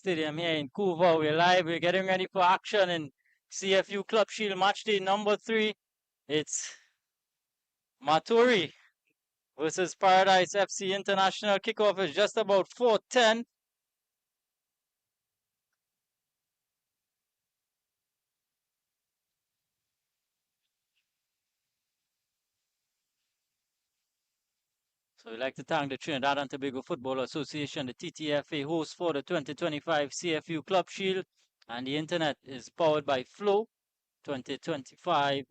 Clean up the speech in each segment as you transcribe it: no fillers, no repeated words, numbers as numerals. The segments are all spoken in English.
Stadium here in Couva. We're live. We're getting ready for action in CFU Club Shield match day number 3. It's Matoury versus Paradise FC International. Kickoff is just about 4:10. So we'd like to thank the Trinidad and Tobago Football Association, the TTFA, host for the 2025 CFU Club Shield, and the internet is powered by Flow. 2025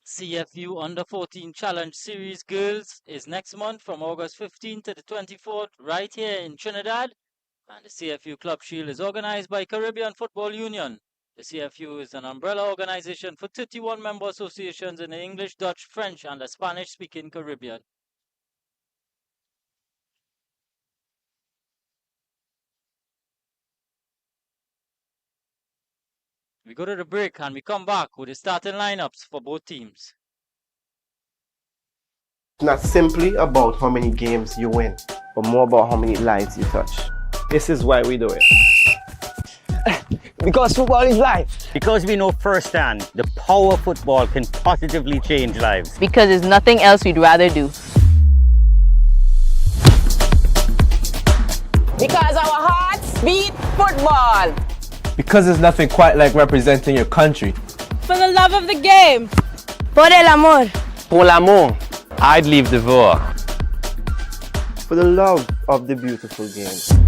CFU Under 14 Challenge Series Girls is next month from August 15th to the 24th right here in Trinidad. And the CFU Club Shield is organized by Caribbean Football Union. The CFU is an umbrella organization for 31 member associations in the English, Dutch, French, and the Spanish-speaking Caribbean. We go to the break and we come back with the starting lineups for both teams. It's not simply about how many games you win, but more about how many lives you touch. This is why we do it. Because football is life. Because we know firsthand the power football can positively change lives. Because there's nothing else we'd rather do. Because our hearts beat football. Because there's nothing quite like representing your country. For the love of the game. Por el amor. Pour l'amour. I'd leave the war. For the love of the beautiful game.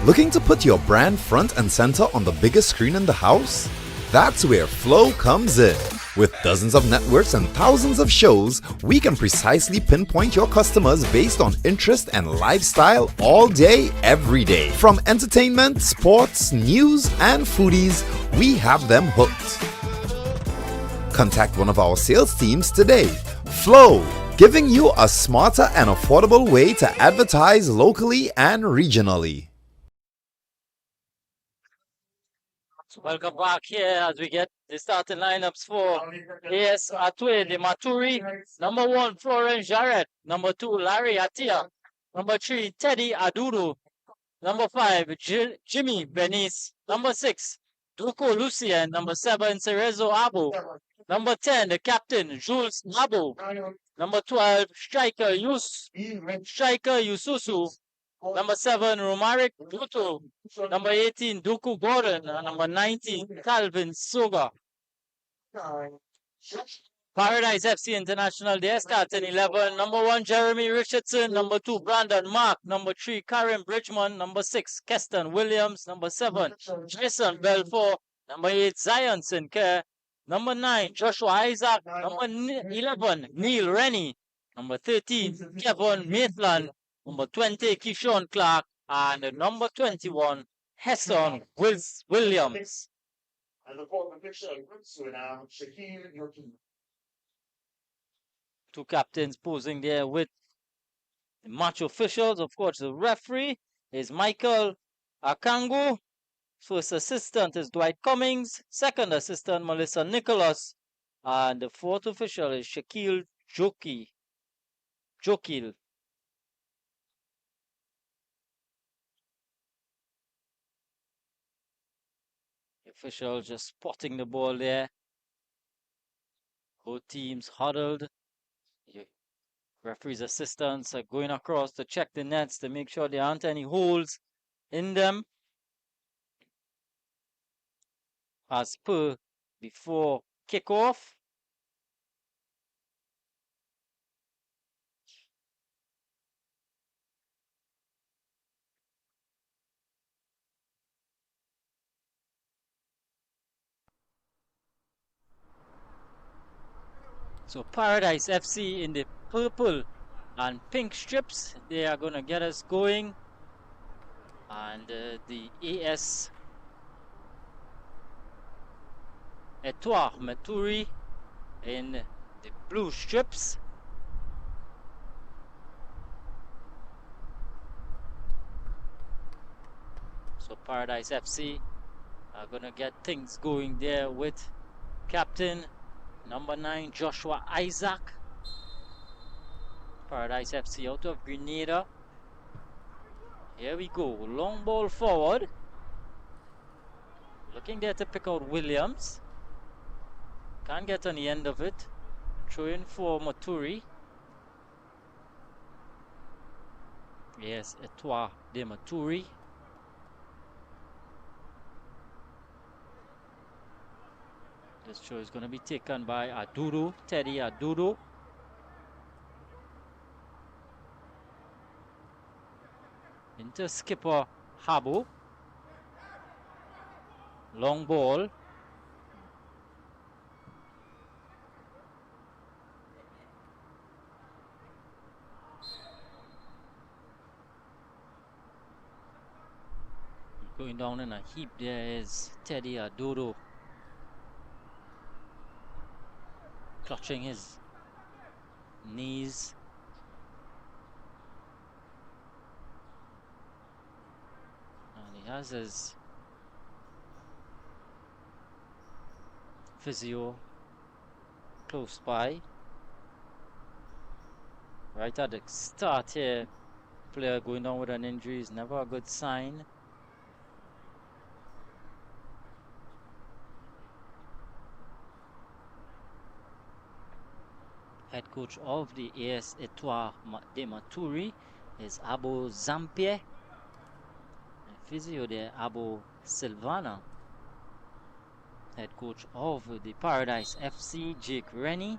Looking to put your brand front and center on the biggest screen in the house? That's where Flow comes in. With dozens of networks and thousands of shows, we can precisely pinpoint your customers based on interest and lifestyle all day, every day. From entertainment, sports, news, and foodies, we have them hooked. Contact one of our sales teams today. Flow, giving you a smarter and affordable way to advertise locally and regionally. Welcome back here as we get the starting lineups for AS Étoile de Matoury. Number 1, Florence Jarrett. Number 2, Larry Atia. Number 3, Teddy Adudu. Number 5, Jimmy Benice. Number 6, Duco Lucien. Number 7, Cerezo Abu. Number 10, the captain, Jules Abu. Number 12, Striker Yususu. Number 7, Romaric Dutu. Number 18, Duku Gordon. And number 19, Calvin Soga. Paradise FC International, their starting 11. Number 1, Jeremy Richardson. Number 2, Brandon Mark. Number 3, Karen Bridgman. Number 6, Keston Williams. Number 7, Jason Belfort. Number 8, Zion Sinclair. Number 9, Joshua Isaac. Number 11, Neil Rennie. Number 13, Kevin Maitland. Number 20, Keyshawn Clark. And number 21, Hesson Williams. Two captains posing there with the match officials. Of course, the referee is Michael Akangu. First assistant is Dwight Cummings. Second assistant, Melissa Nicholas. And the fourth official is Shaquille Jokil. Official just spotting the ball there. Both teams huddled. Referee's assistants are going across to check the nets to make sure there aren't any holes in them. as per before kickoff. So Paradise FC in the purple and pink strips, they are going to get us going. And the AS Étoile de Matoury in the blue strips. So Paradise FC are going to get things going there with captain number 9 Joshua Isaac. Paradise FC out of Grenada. Here we go, long ball forward. Looking there to pick out Williams. Can't get on the end of it. Throw in for Matoury. Yes, Étoile de Matoury. This throw is going to be taken by Adudo, Teddy Adudo. Into skipper Habo. Long ball. Going down in a heap there is Teddy Adudo. Clutching his knees. And he has his physio close by. Right at the start here, player going down with an injury is never a good sign. Head coach of the AS Étoile de Matoury is Abo Zampier. And physio there, Abo Silvana. Head coach of the Paradise FC, Jake Rennie.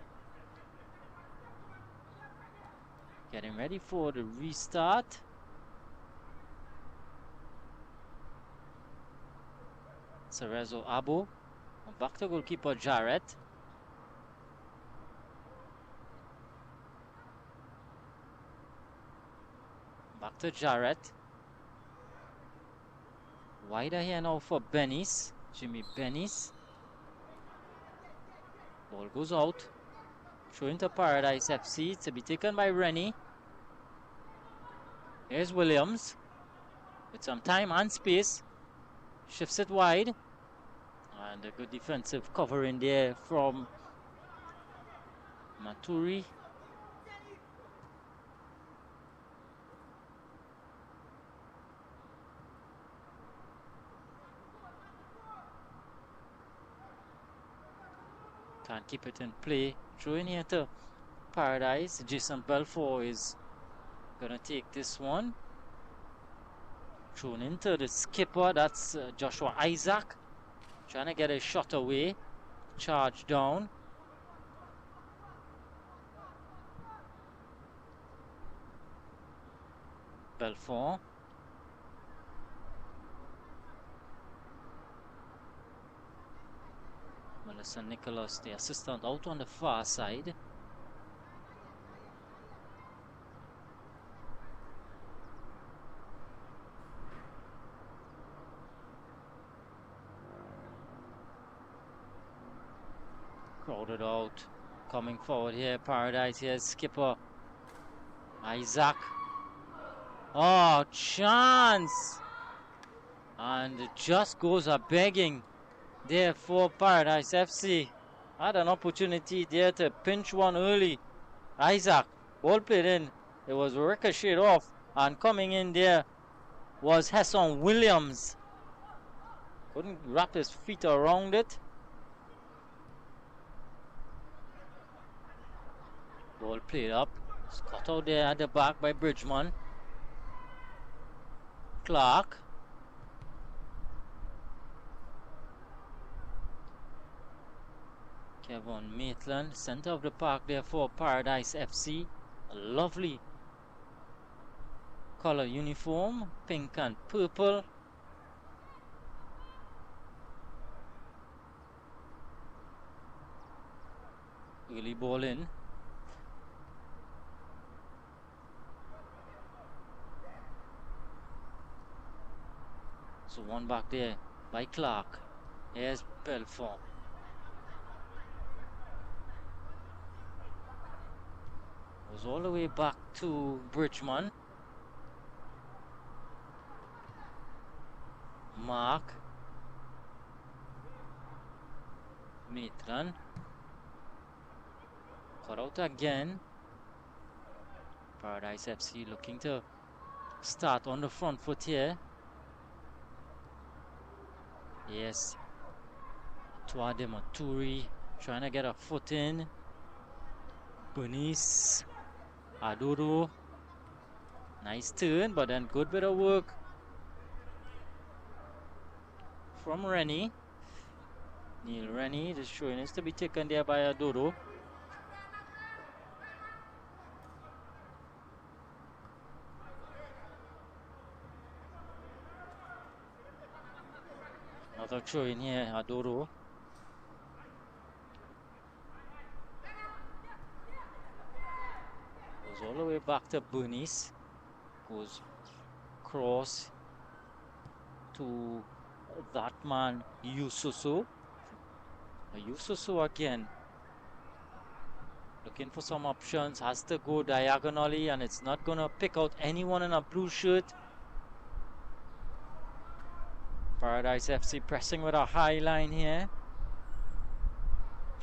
Getting ready for the restart. Cerezo Abo. Back to goalkeeper Jarrett. Back to Jarrett. Wider here now for Bennis. Jimmy Bennis. Ball goes out. Throw into Paradise FC to be taken by Rennie. Here's Williams. With some time and space. Shifts it wide. And a good defensive cover in there from Matoury. Can't keep it in play. Throw in here to Paradise. Jason Belfort is gonna take this one. Thrown into the skipper. That's Joshua Isaac. Trying to get a shot away. Charge down. Belfort. Melissa Nicholas, the assistant, out on the far side. Crowded out. Coming forward here, Paradise. Here's skipper Isaac. Oh, chance! And it just goes a begging there for Paradise FC. Had an opportunity there to pinch one early. Isaac, ball played in. It was ricocheted off, and coming in there was Hesson Williams. Couldn't wrap his feet around it. Ball played up. It's cut out there at the back by Bridgman. Clark. Kevin Maitland, center of the park there for Paradise FC. A lovely color uniform, pink and purple. Early ball in. So one back there by Clark. Here's Belfort. Goes all the way back to Bridgman. Mark. Maitland. Cut out again. Paradise FC looking to start on the front foot here. Yes. Étoile de Matoury trying to get a foot in. Bernice. Adoro. Nice turn, but then good bit of work from Rennie. Neil Rennie just showing is to be taken there by Adoro. Another throw in here, Adoro. Goes all the way back to Bernice. Goes cross to that man, Yususu. Yususu again. Looking for some options. Has to go diagonally and it's not going to pick out anyone in a blue shirt. Paradise FC pressing with a high line here.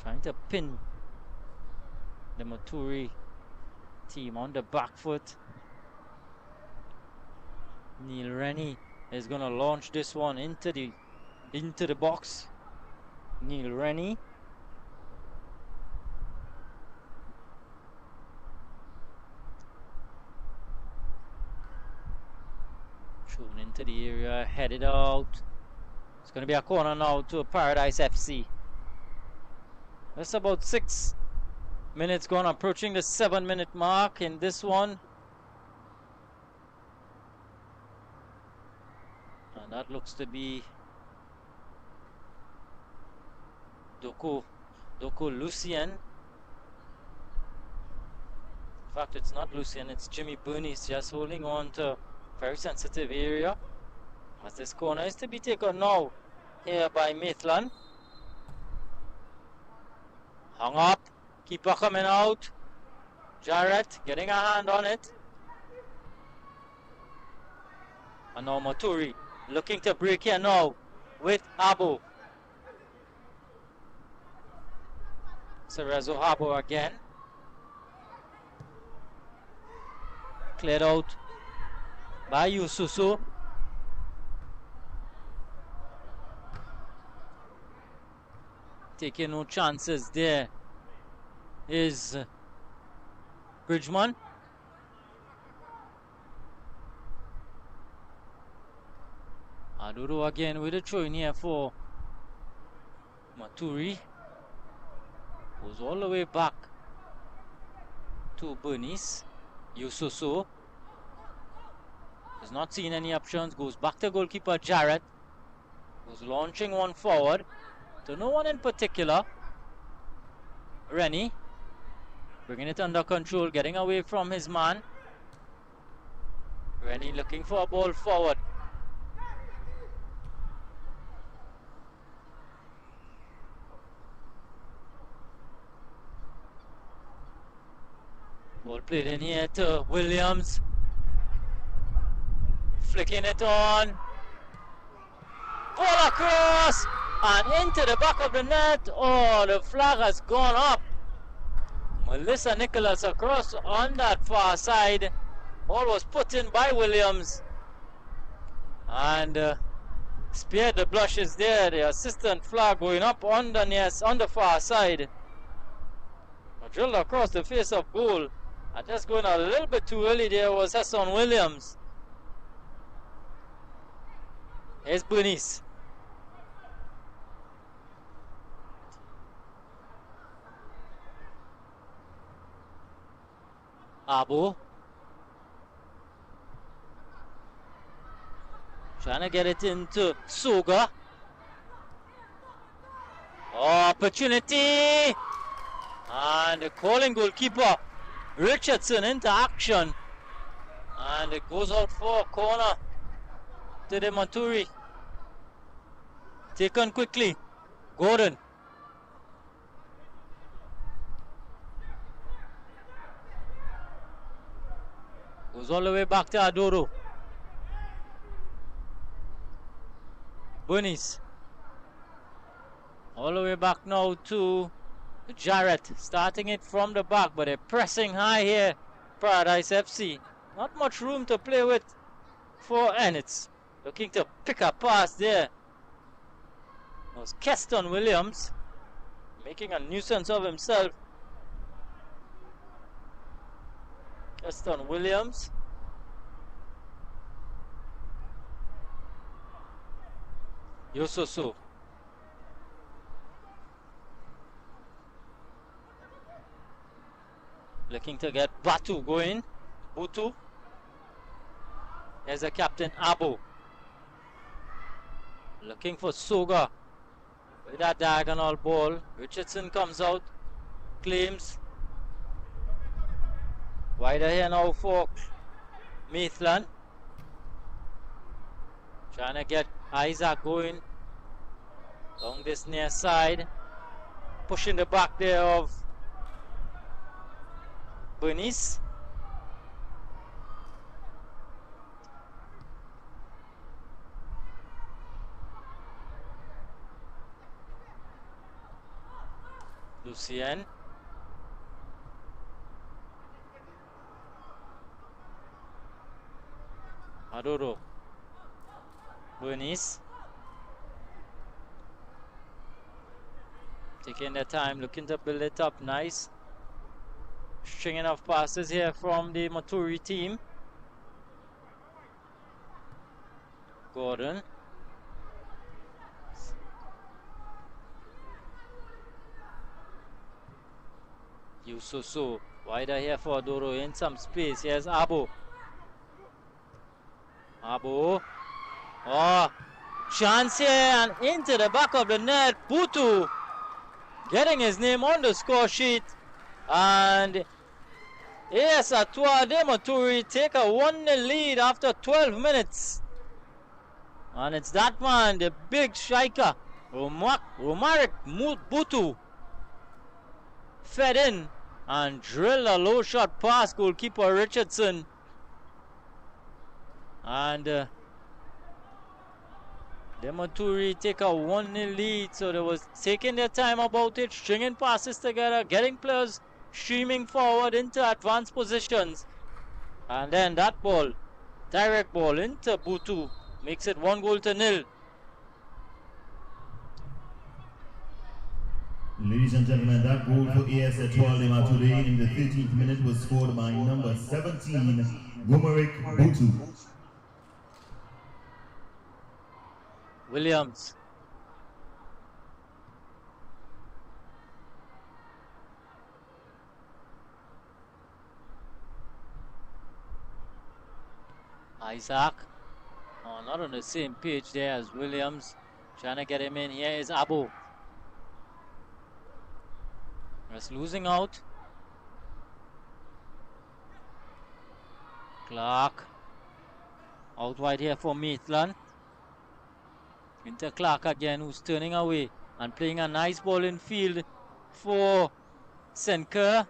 Trying to pin the Matoury team on the back foot. Neil Rennie is going to launch this one into the box. Neil Rennie. Thrown into the area, headed out. It's going to be a corner now to Paradise FC. That's about 6 minutes gone, approaching the 7-minute mark in this one. And that looks to be Doko Lucien. In fact, it's not Lucien, it's Jimmy Bernice just holding on to very sensitive area. As this corner is to be taken now here by Maitland. Hung up, keeper coming out. Jarrett getting a hand on it. And now Matoury looking to break here now with Abo. Cerezo Abo again. Cleared out by Yususu. Taking no chances there is Bridgman. Adoro again with a throw in here for Matoury. Goes all the way back to Bernice. Yususu has not seen any options. Goes back to goalkeeper Jarrett. Goes launching one forward to no one in particular. Rennie bringing it under control, getting away from his man. Rennie looking for a ball forward. Ball played in here to Williams. Flicking it on. Ball across and into the back of the net. Oh, the flag has gone up. Melissa Nicholas across on that far side. Ball was put in by Williams. And spared the blushes there. The assistant flag going up on the far side. Drilled across the face of goal. And just going a little bit too early there was Hassan Williams. Here's Bernice. Abu. Trying to get it into Suga. Opportunity. And the calling goalkeeper Richardson into action. And it goes out for a corner to the Matoury. Taken quickly. Gordon. Goes all the way back to Adoro. Bunnies. All the way back now to Jarrett. Starting it from the back, but they're pressing high here. Paradise FC. Not much room to play with for Ennis. Looking to pick a pass there. It was Keston Williams making a nuisance of himself. Keston Williams. Yososo. Looking to get Batu going. Butu. There's the captain Abu. Looking for Soga. With that diagonal ball. Richardson comes out. Claims. Wider here now for Maitland. Trying to get Isaac going. Along this near side. Pushing the back there of Bernice. Lucien. Adoro. Bernice. Taking their time, looking to build it up nice. Stringing of passes here from the Matoury team. Gordon. Yususu. Wider here for Adoro in some space. Here's Abu. Abu. Oh, chance here and into the back of the net. Butu getting his name on the score sheet. And yes, Étoile de Matoury take a 1-0 lead after 12 minutes. And it's that man, the big striker, Romaric Butu, fed in and drilled a low shot past goalkeeper Richardson. And the Matoury take a 1-0 lead, so they was taking their time about it, stringing passes together, getting players streaming forward into advanced positions. And then that ball, direct ball into Butu, makes it 1-0. Ladies and gentlemen, that goal for AS Étoile de Matoury in the 13th minute was scored by number 17, Romaric Butu. Williams. Isaac. Oh, not on the same page there as Williams. Trying to get him in. Here is Abu. Just losing out. Clark. Out wide here for Maitland. Into Clark again, who's turning away and playing a nice ball in field for Senker,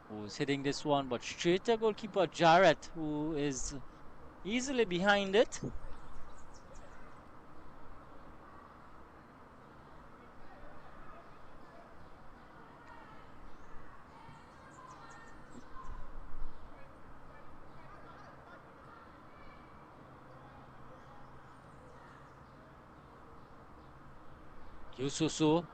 who's hitting this one, but straight to goalkeeper Jarrett, who is easily behind it. Yususu.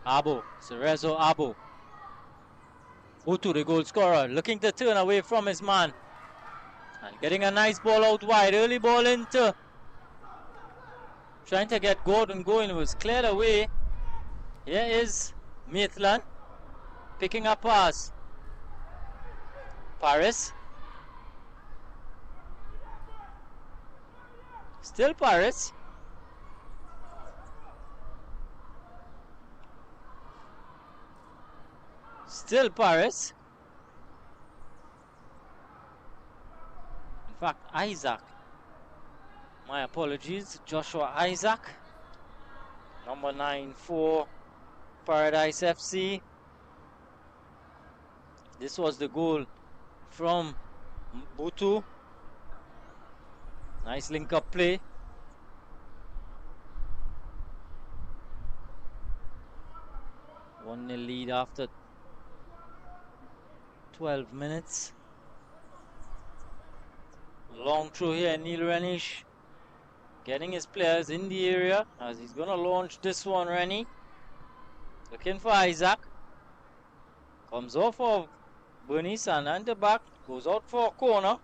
Abu, Cerezo Abu. Butu, the goal scorer, looking to turn away from his man. And getting a nice ball out wide. Early ball into trying to get Gordon going. It was cleared away. Here is Maitland picking up pass. Paris. Still Paris. Still Paris. In fact, Isaac. My apologies. Joshua Isaac. Number 9 for Paradise FC. This was the goal from Butu. Nice link-up play. One 0 lead after 12 minutes. Long throw here, Neil Renish getting his players in the area as he's going to launch this one. Rennie looking for Isaac. Comes off of Bernice and the back. Goes out for a corner.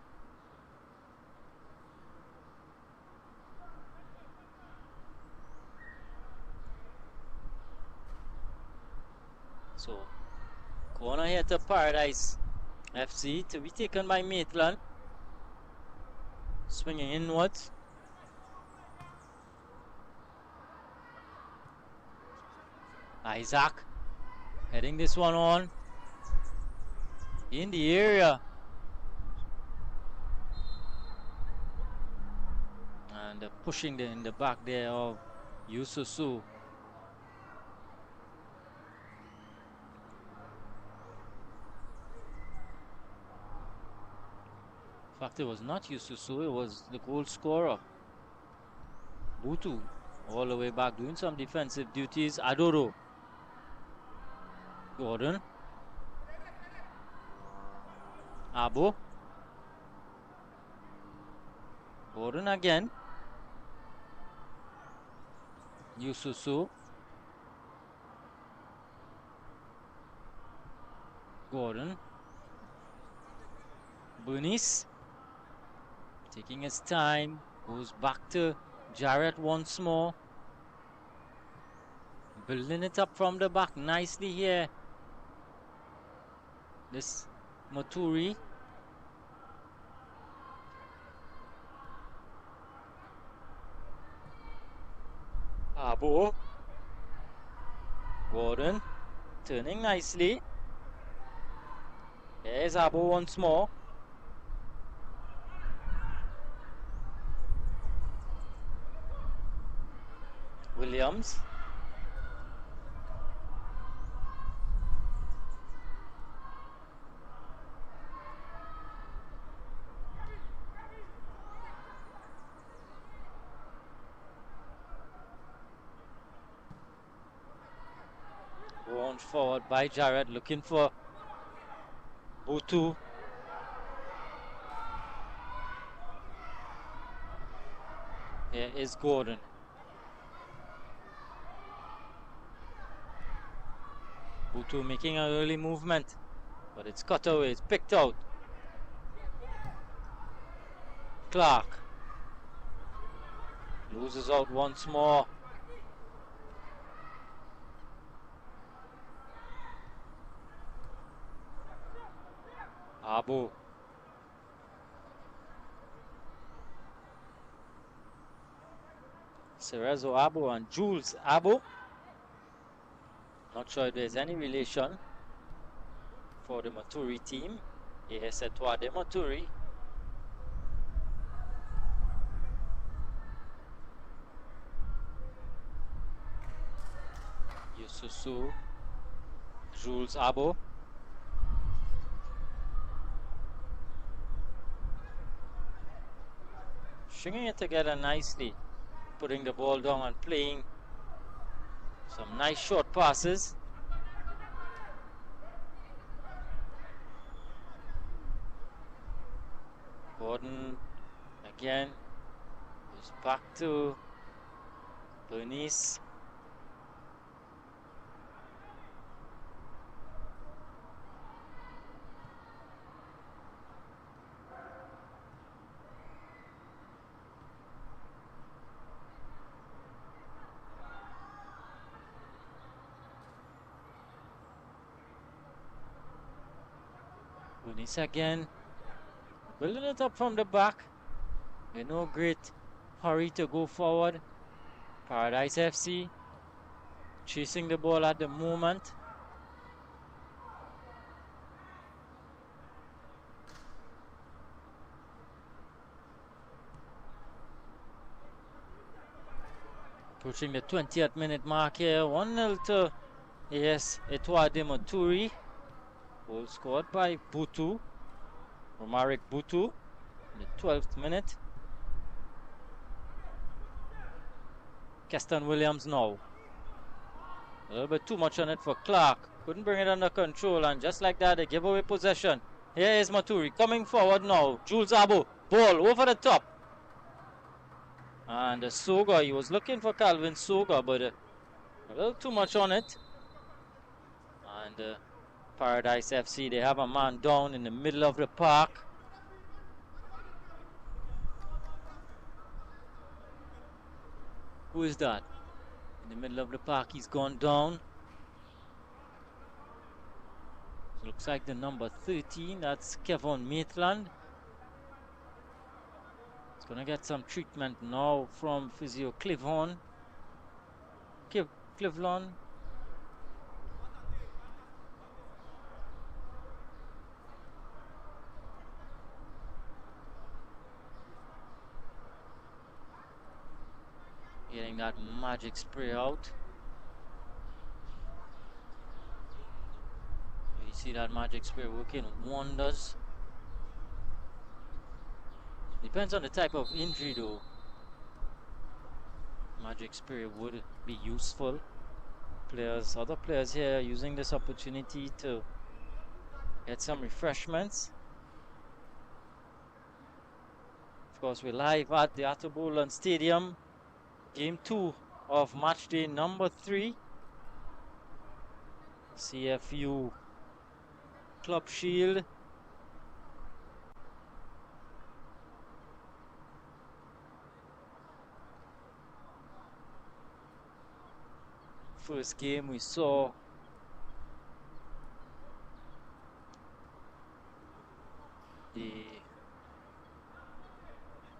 So, corner here to Paradise FC to be taken by Maitland. Swinging inwards. Isaac heading this one on. In the area. And pushing in the back there of Yususu. In fact, it was not Yususu, it was the goal scorer. Butu, all the way back, doing some defensive duties. Adoro. Gordon. Abu. Gordon again. Yususu. Gordon. Bernice. Taking his time, goes back to Jarrett once more. Building it up from the back nicely here. This Matoury. Abu. Gordon. Turning nicely. There's Abu once more. Williams. Launched forward by Jared, looking for Butu. Here is Gordon. Butu making an early movement, but it's cut away, it's picked out. Clark loses out once more. Abu. Cerezo Abu and Jules Abu. Not sure if there's any relation for the Matoury team. AS Étoile de Matoury. Yususu, Jules Abu. Stringing it together nicely, putting the ball down and playing some nice short passes. Gordon again goes back to Bernice. Denise again. Building it up from the back. In no great hurry to go forward. Paradise FC chasing the ball at the moment. Approaching the 20th minute mark here. 1-0 to Étoile de Matoury. Goal scored by Butu. Romaric Butu in the 12th minute. Keston Williams now. A little bit too much on it for Clark. Couldn't bring it under control, and just like that, they give away possession. Here is Matoury coming forward now. Jules Abo, ball over the top. And Soga, he was looking for Calvin Soga, but a little too much on it. And Paradise FC, they have a man down in the middle of the park. Who is that? In the middle of the park, he's gone down. Looks like the number 13, that's Kevin Maitland. He's gonna get some treatment now from physio Clivon. Clivlon. Getting that magic spray out. You see that magic spray working wonders. Depends on the type of injury though. Magic spray would be useful. Other players here are using this opportunity to get some refreshments. Of course, we're live at the Attobolan Stadium. Game 2 of match day number 3. CFU Club Shield. First game we saw the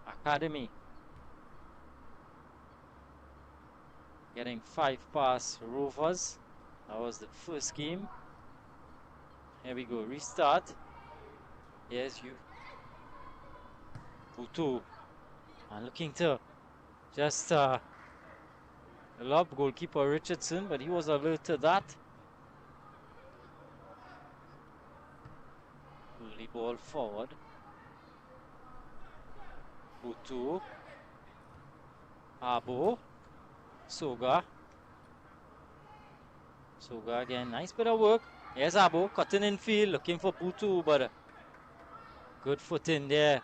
Academy getting 5 past Rovers. That was the first game. Here we go, restart. Yes, you Putu and looking to just lob goalkeeper Richardson, but he was alert to that. Early ball forward. Putu, Abo, Soga again, nice bit of work. Here's Abo cutting in field, looking for Putu, but good foot in there.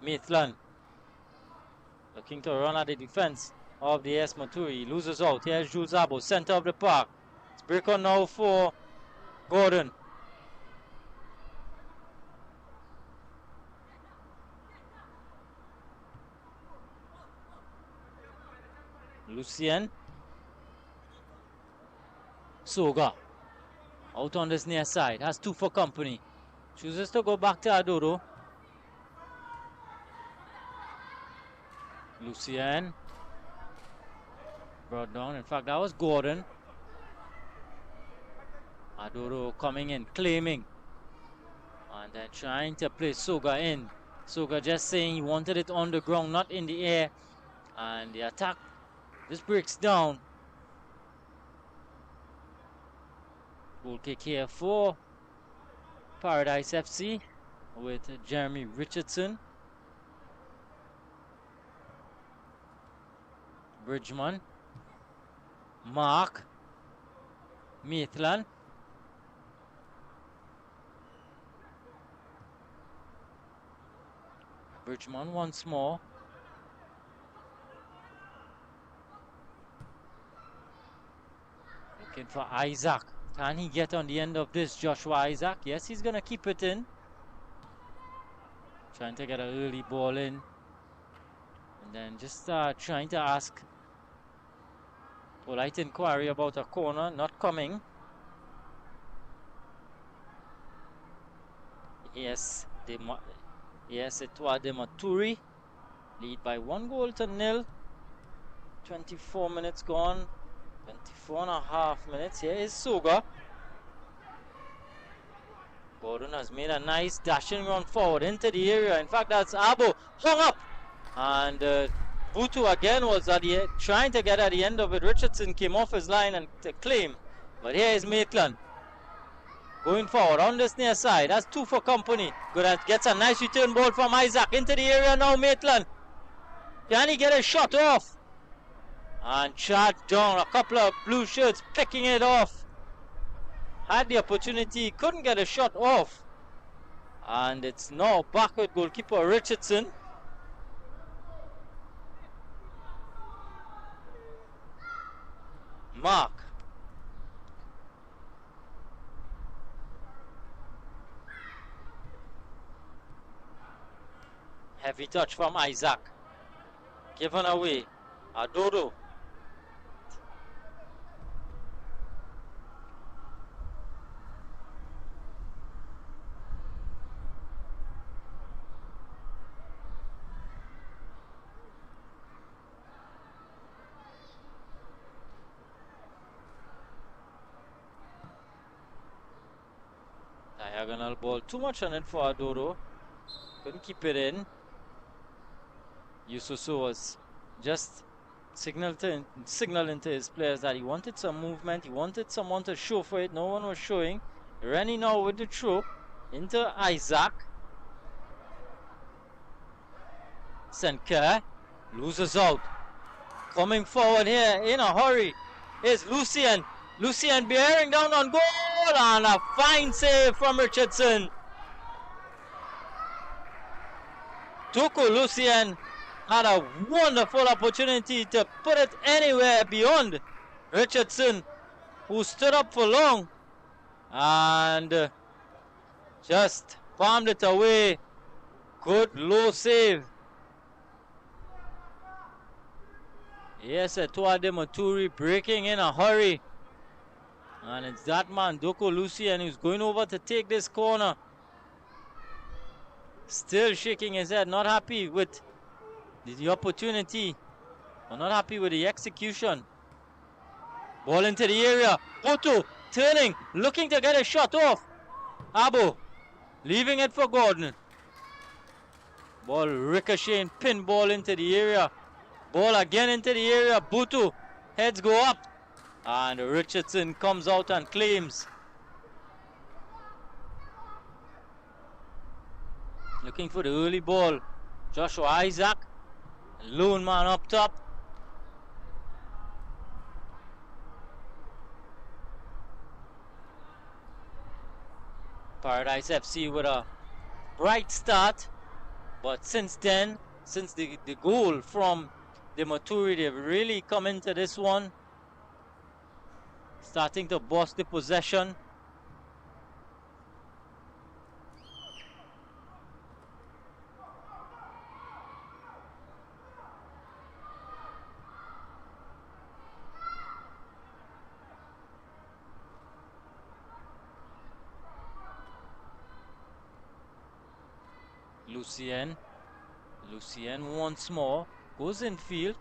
Maitland looking to run at the defense of the AS Matoury. Loses out. Here's Jules Abo, center of the park. It's break on now for Gordon. Lucien. Soga out on this near side, has 2 for company. Chooses to go back to Adoro. Lucien brought down. In fact, that was Gordon. Adoro coming in, claiming, and then trying to play Soga in. Soga just saying he wanted it on the ground, not in the air. And the attack just breaks down. Goal kick here for Paradise FC with Jeremy Richardson. Bridgman, Mark, Maitland, Bridgman once more. Looking for Isaac. Can he get on the end of this, Joshua Isaac? Yes, he's going to keep it in. Trying to get an early ball in. And then just trying to ask polite inquiry about a corner, not coming. Yes, Étoile de Matoury lead by 1-0. 24 minutes gone. 24.5 minutes. Here is Suga. Gordon has made a nice dashing run forward into the area. In fact, that's Abo hung up. And Butu again was trying to get at the end of it. Richardson came off his line and to claim. But here is Maitland going forward on this near side. That's 2 for company. Good, gets a nice return ball from Isaac into the area now. Maitland, can he get a shot off? And charged down. A couple of blue shirts picking it off. Had the opportunity, couldn't get a shot off. And it's now back with goalkeeper Richardson. Mark. Heavy touch from Isaac. Given away. Adodo. Diagonal ball, too much on it for Adodo. Couldn't keep it in. Yususu was just signaling to his players that he wanted some movement, he wanted someone to show for it. No one was showing. Rennie now with the throw into Isaac. Senker loses out. Coming forward here in a hurry is Lucien. Lucien bearing down on goal, and a fine save from Richardson. Tuku Lucien had a wonderful opportunity to put it anywhere beyond Richardson, who stood up for long and just palmed it away. Good low save. Yes, Étoile de Matoury breaking in a hurry. And it's that man, Doko Lucien, who's going over to take this corner. Still shaking his head, not happy with the opportunity, but not happy with the execution. Ball into the area. Boto turning, looking to get a shot off. Abo leaving it for Gordon. Ball ricocheting, pin ball into the area. Ball again into the area. Boto, heads go up. And Richardson comes out and claims. Looking for the early ball. Joshua Isaac, lone man up top. Paradise FC with a bright start. But since then, since the goal from the Matoury, they've really come into this one starting to boss the possession. Lucien once more goes in field.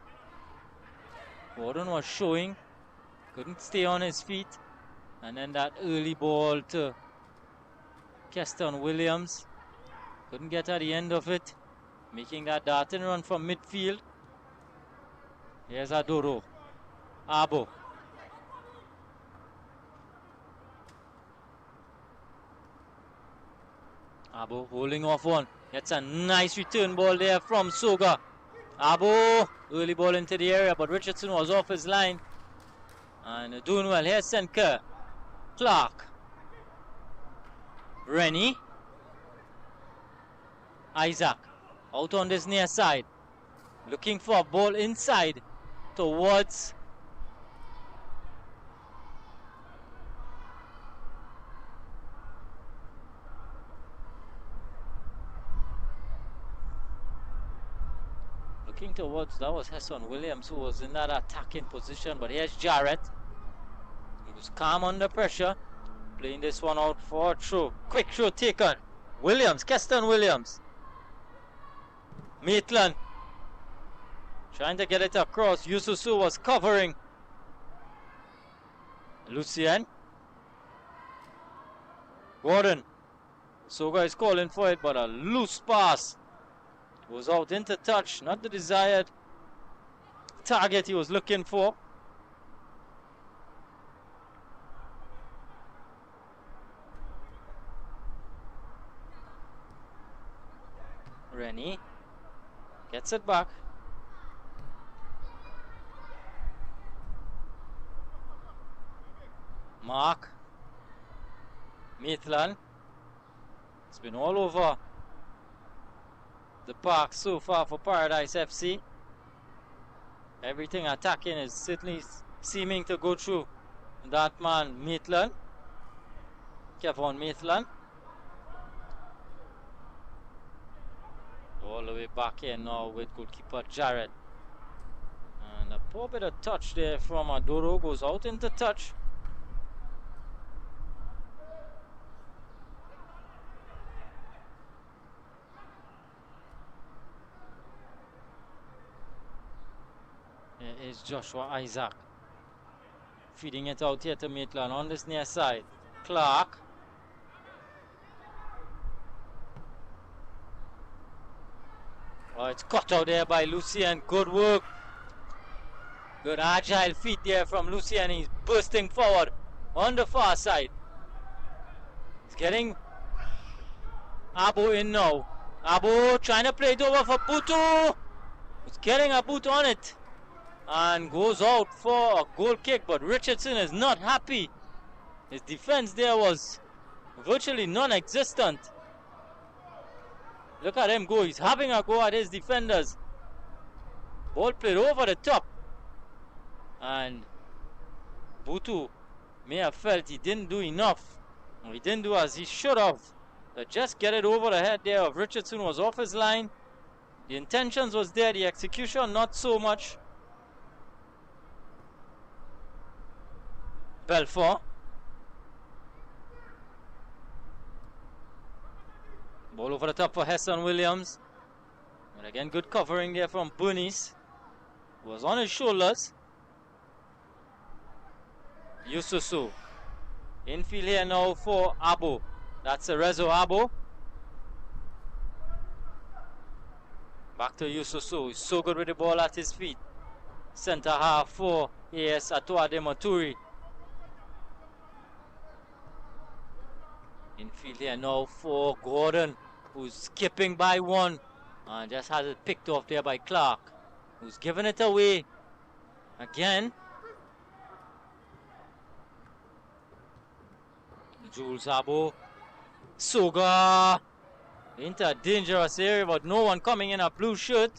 Gordon was showing, couldn't stay on his feet, and then that early ball to Keston Williams, couldn't get at the end of it, making that darting run from midfield. Here's Adoro. Abo. Abo holding off one. Gets a nice return ball there from Soga. Abo, early ball into the area, but Richardson was off his line. And doing well. Here's Senker. Clark. Rennie. Isaac. Out on this near side. Looking for a ball inside towards that was Hesson Williams, who was in that attacking position. But here's Jarrett. He was calm under pressure, playing this one out for a throw. Quick throw taken. Williams, Keston Williams. Maitland trying to get it across. Yususu was covering. Lucien. Gordon. Soga is calling for it, but a loose pass was out into touch. Not the desired target he was looking for. Rennie gets it back. Mark. Maitland. It's been all over the park so far for Paradise FC. Everything attacking is certainly seeming to go through that man Maitland. Kevon Maitland. All the way back here now with goalkeeper Jared. And a poor bit of touch there from Adoro, goes out into touch. Here is Joshua Isaac. Feeding it out here to Maitland on this near side. Clark. Oh, it's cut out there by Lucien. Good work. Good agile feet there from Lucien. He's bursting forward on the far side. He's getting Abo in now. Abo trying to play it over for Butu. He's getting a boot on it. And goes out for a goal kick. But Richardson is not happy. His defense there was virtually non-existent. Look at him go. He's having a go at his defenders. Ball played over the top. And Butu may have felt he didn't do enough. He didn't do as he should have. But just get it over the head there of Richardson was off his line. The intentions was there. The execution not so much. Belfort. Ball over the top for Heston Williams. And again, good covering there from Bernice. Was on his shoulders. Yususu. Infield here now for Abo. That's Rezo Abo. Back to Yususu. He's so good with the ball at his feet. Centre half for AS Étoile de Matoury. Infield here now for Gordon, who's skipping by one and just has it picked off there by Clark, who's giving it away again. Jules Abo. Soga into a dangerous area, but no one coming in a blue shirt.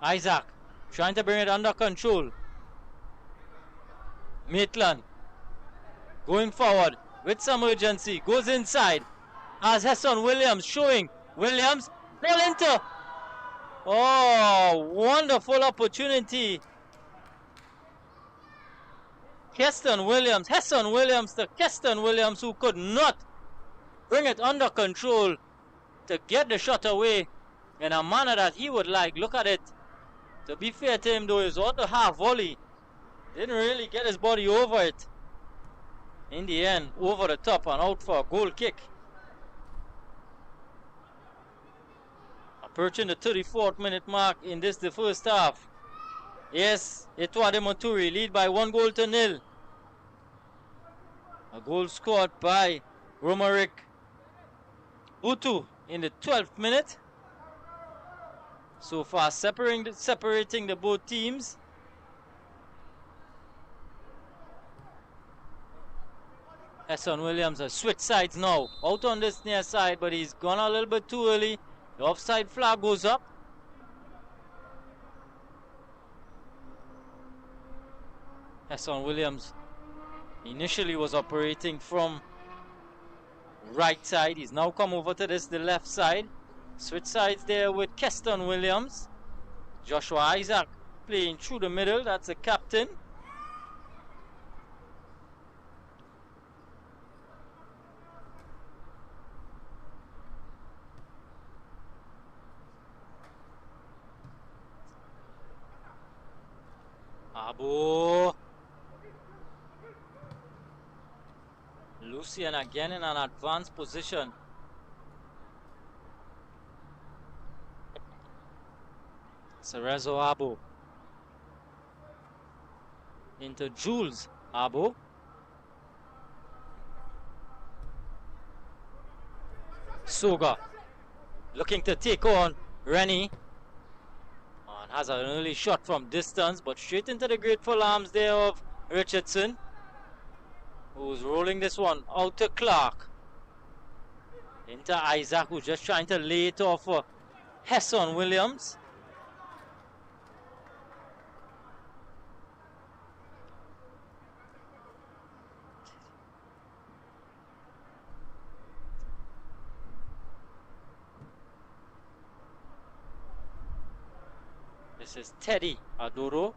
Isaac trying to bring it under control. Maitland going forward with some urgency, goes inside as Heston Williams showing. Williams, ball into. Oh, wonderful opportunity. Heston Williams to Keston Williams, who could not bring it under control to get the shot away in a manner that he would like. Look at it. To be fair to him though, it was on the half volley. Didn't really get his body over it. In the end, over the top and out for a goal kick. Approaching the 34th minute mark in this, the first half. Yes, Étoile de Matoury lead by 1-0. A goal scored by Romaric Butu in the 12th minute. So far separating the both teams. Heston Williams has switched sides now. Out on this near side, but he's gone a little bit too early. The offside flag goes up. Heston Williams initially was operating from right side. He's now come over to the left side. Switch sides there with Keston Williams. Joshua Isaac playing through the middle. That's the captain. Abu. Lucien again in an advanced position. Cerezo Abu. Into Jules Abu. Suga looking to take on Rennie. And has an early shot from distance, but straight into the grateful arms there of Richardson, who's rolling this one out to Clark. Into Isaac, who's just trying to lay it off for Hesson Williams. This is Teddy Adoro.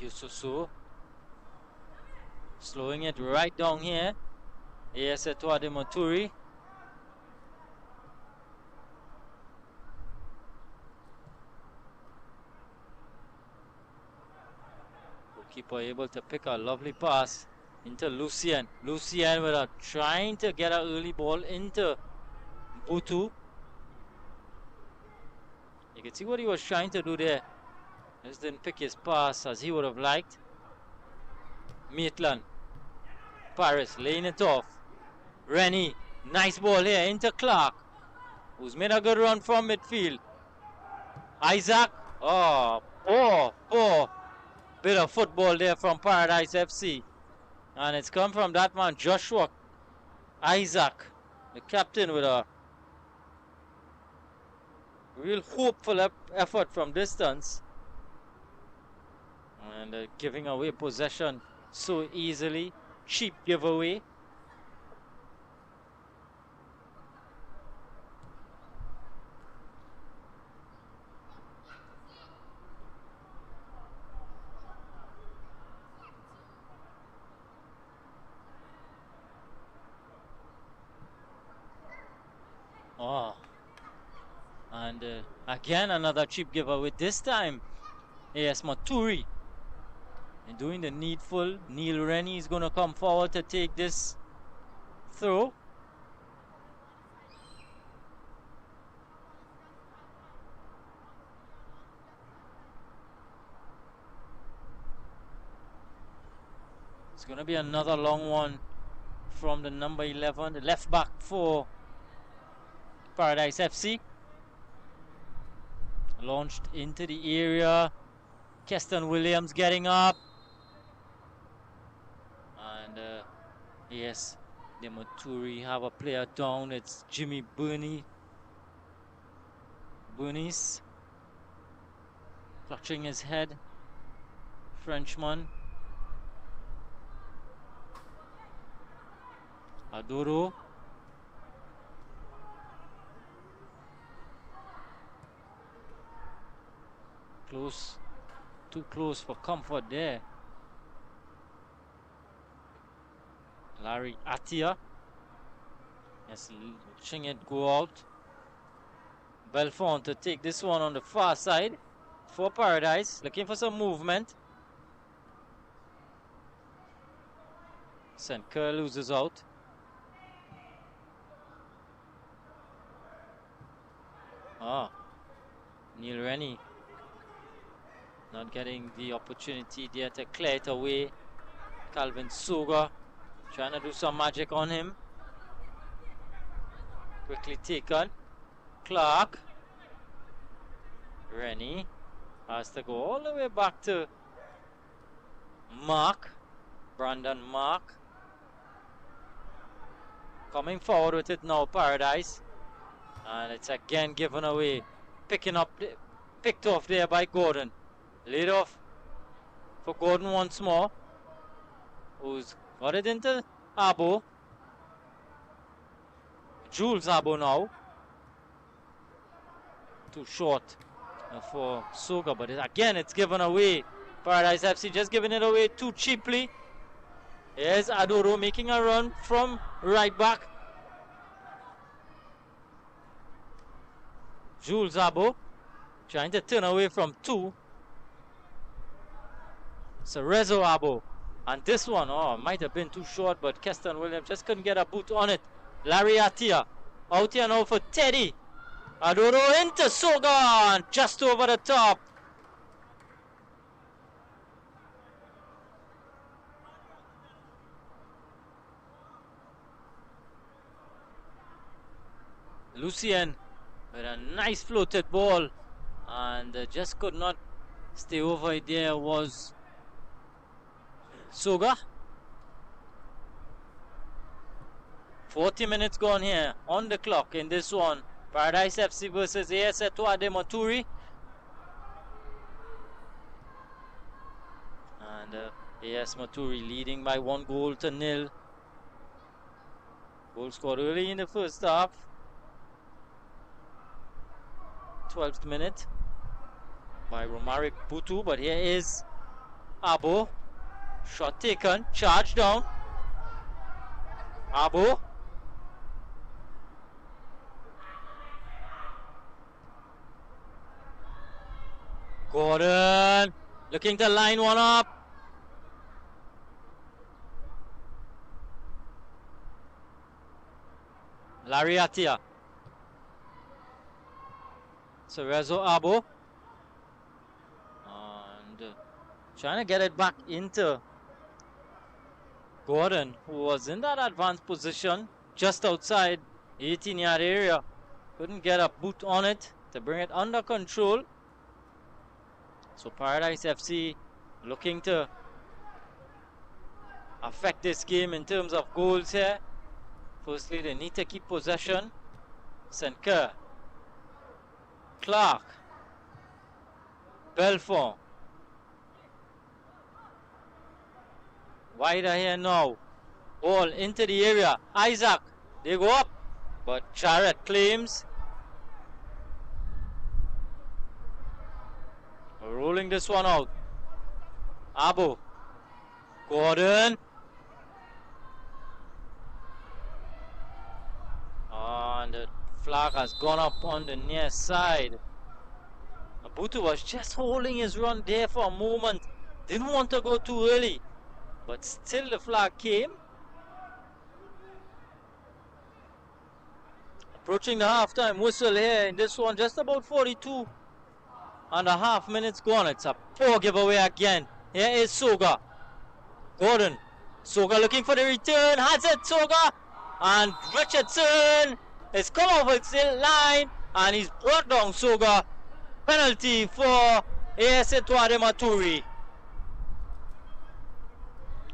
Yususu slowing it right down here. Yes, Étoile de Matoury. Keeper able to pick a lovely pass into Lucien. Lucien with a trying to get an early ball into Butu. You can see what he was trying to do there. Just didn't pick his pass as he would have liked. Maitland. Paris laying it off. Rennie. Nice ball here into Clark, who's made a good run from midfield. Isaac. Oh, poor bit of football there from Paradise FC. And it's come from that man, Joshua Isaac, the captain, with a real hopeful effort from distance. And giving away possession so easily. Cheap giveaway. Oh, and again another cheap giveaway. This time, yes, Matoury. And doing the needful. Neil Rennie is going to come forward to take this throw. It's going to be another long one from the number 11, the left back for Paradise FC. Launched into the area. Keston Williams getting up. And yes, the Matoury have a player down. It's Jimmy Bernice clutching his head. Frenchman. Adoro. Close. Too close for comfort there. Larry Atia. Yes, watching it go out. Belfont to take this one on the far side for Paradise. Looking for some movement. St. Kerr loses out. Neil Rennie not getting the opportunity there to clear it away. Calvin Suga trying to do some magic on him. Quickly taken. Clark. Rennie has to go all the way back to Mark. Brandon Mark. Coming forward with it now, Paradise. And it's again given away. Picked off there by Gordon. Laid off for Gordon once more. Who's got it into Abo. Jules Abo now. Too short for Suga, but again it's given away. Paradise FC just giving it away too cheaply. Here's Adoro making a run from right back. Jules Abo trying to turn away from 2. Cerezo Abo. And this one, might have been too short, but Keston Williams just couldn't get a boot on it. Larry Atia out here now for Teddy. Adoro into Sogan, just over the top. Lucien with a nice floated ball, and just could not stay over it. There was Soga. 40 minutes gone here on the clock in this one. Paradise FC versus AS Étoile de Matoury. And AS Matoury leading by 1-0. Goal scored early in the first half. 12th minute by Romaric Butu, but here is Abo. Shot taken, charge down. Abo. Gordon looking to line one up. Larry Atia. Cerezo Abo. And trying to get it back into Gordon, who was in that advanced position just outside 18-yard area. Couldn't get a boot on it to bring it under control. So Paradise FC looking to affect this game in terms of goals here. Firstly, they need to keep possession. St. Kerr, Clark, Belfort. Wider here now. Ball into the area. Isaac, they go up, but Jarrett claims. Rolling this one out. Abo. Gordon. And the flag has gone up on the near side. Abutu was just holding his run there for a moment. Didn't want to go too early, but still the flag came. Approaching the halftime whistle here in this one, just about 42.5 minutes gone. It's a poor giveaway again. Here is Soga. Gordon. Soga looking for the return. Has it, Soga. And Richardson is come over the line, and he's brought down Soga. Penalty for AS Étoile de Matoury.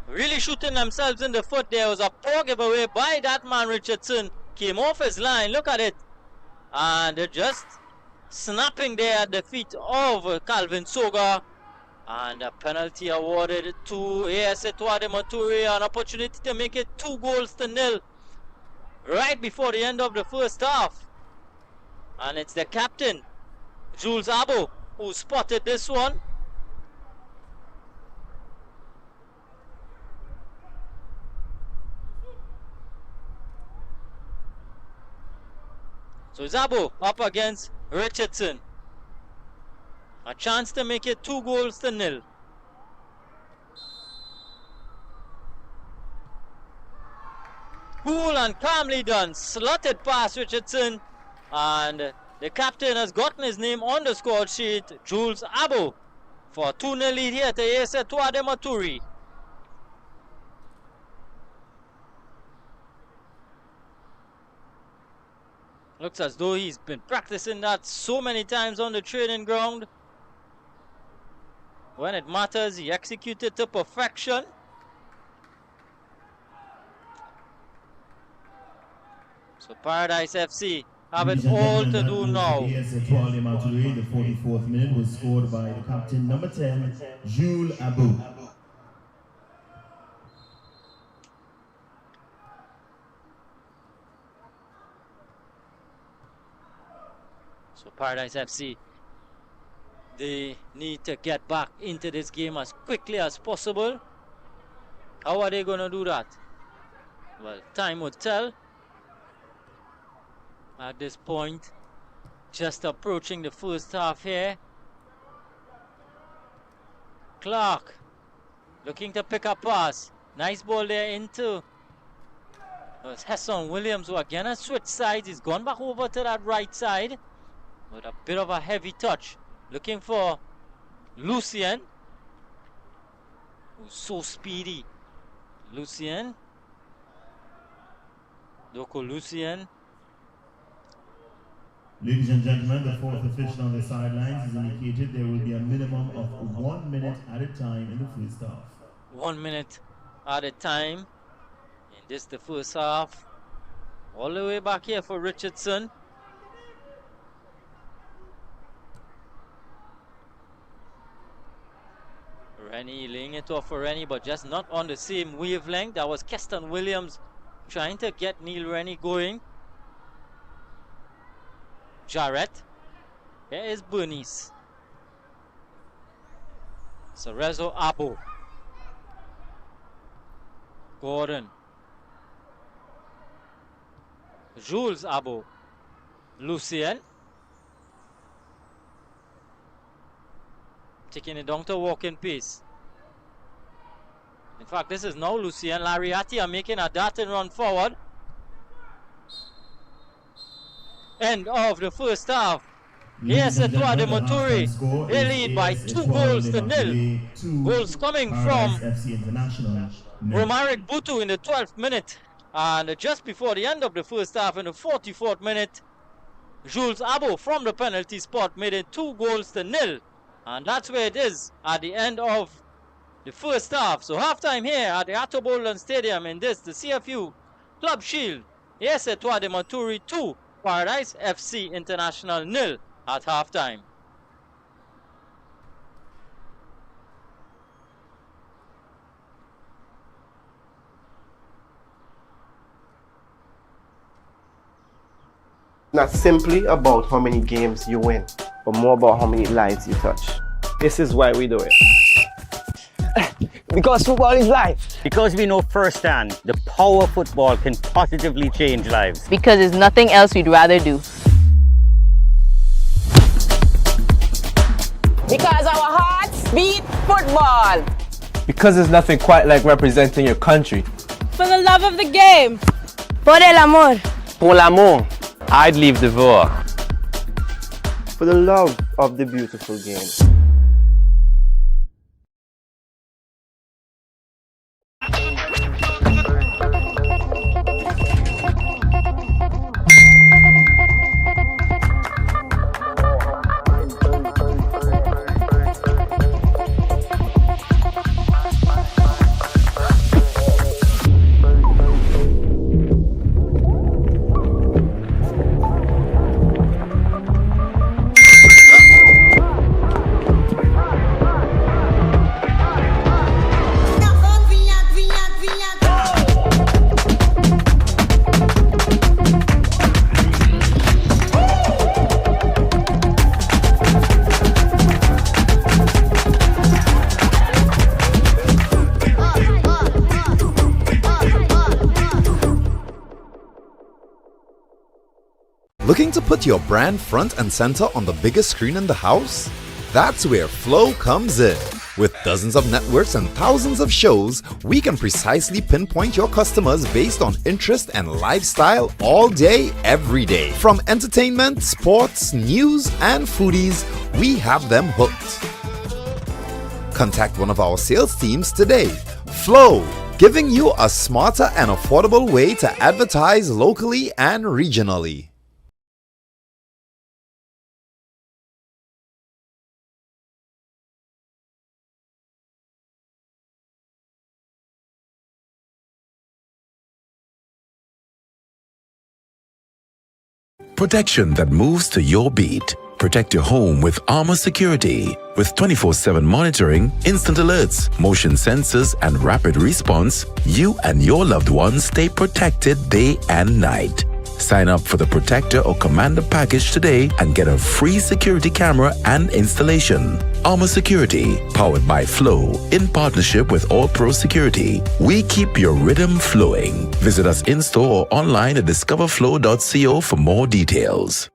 Really shooting themselves in the foot. There was a poor giveaway by that man Richardson. Came off his line. Look at it. And they're just snapping there at the feet of Calvin Soga. And a penalty awarded to AS Étoile de Matoury. An opportunity to make it 2-0 right before the end of the first half. And it's the captain, Jules Abo, who spotted this one. So Abo up against Richardson. A chance to make it 2-0. Cool and calmly done. Slotted past Richardson. And the captain has gotten his name on the score sheet. Jules Abo for a 2-0 lead here to AS Étoile de Matoury. Looks as though he's been practicing that so many times on the training ground. When it matters, he executed to perfection. So Paradise FC have it all to do now. AS Étoile de Matoury, the 44th minute was scored by the captain, number 10, Jules Abo. So Paradise FC, they need to get back into this game as quickly as possible. How are they going to do that? Well, time will tell. At this point, just approaching the first half here. Clark looking to pick up pass. Nice ball there into Hesson Williams, who again has switched sides. He's gone back over to that right side with a bit of a heavy touch. Looking for Lucien, who's so speedy. Lucien. Doko Lucien. Ladies and gentlemen, the fourth official on the sidelines has indicated there will be a minimum of 1 minute at a time in the first half. 1 minute at a time. And this the first half. All the way back here for Richardson. Rennie laying it off for Rennie, but just not on the same wavelength. That was Keston Williams trying to get Neil Rennie going. Jarrett. Here is Bernice. Cerezo Abo. Gordon. Jules Abo. Lucien. Taking it down to walking pace. In fact, this is now Lucien. Lariati are making a darting run forward. End of the first half. Yes, Étoile de Matoury. They lead by 2 goals to nil. Goals coming from Romaric Butu in the 12th minute. And just before the end of the first half, in the 44th minute, Jules Abo from the penalty spot made it 2 goals to nil. And that's where it is at the end of the first half. So halftime here at the Atto Boldon Stadium in this, the CFU Club Shield. Yes, Étoile de Matoury 2. Paradise FC International 0 at halftime. Not simply about how many games you win, but more about how many lives you touch. This is why we do it. Because football is life. Because we know firsthand the power football can positively change lives. Because there's nothing else we'd rather do. Because our hearts beat football. Because there's nothing quite like representing your country. For the love of the game. Por el amor. Pour l'amour. I'd leave the war. For the love of the beautiful game. Looking to put your brand front and center on the biggest screen in the house? That's where Flow comes in. With dozens of networks and thousands of shows, we can precisely pinpoint your customers based on interest and lifestyle all day, every day. From entertainment, sports, news, and foodies, we have them hooked. Contact one of our sales teams today. Flow, giving you a smarter and affordable way to advertise locally and regionally. Protection that moves to your beat. Protect your home with Armor Security. With 24/7 monitoring, instant alerts, motion sensors, and rapid response, you and your loved ones stay protected day and night. Sign up for the Protector or Commander package today and get a free security camera and installation. Armor Security, powered by Flow, in partnership with All Pro Security. We keep your rhythm flowing. Visit us in-store or online at discoverflow.co for more details.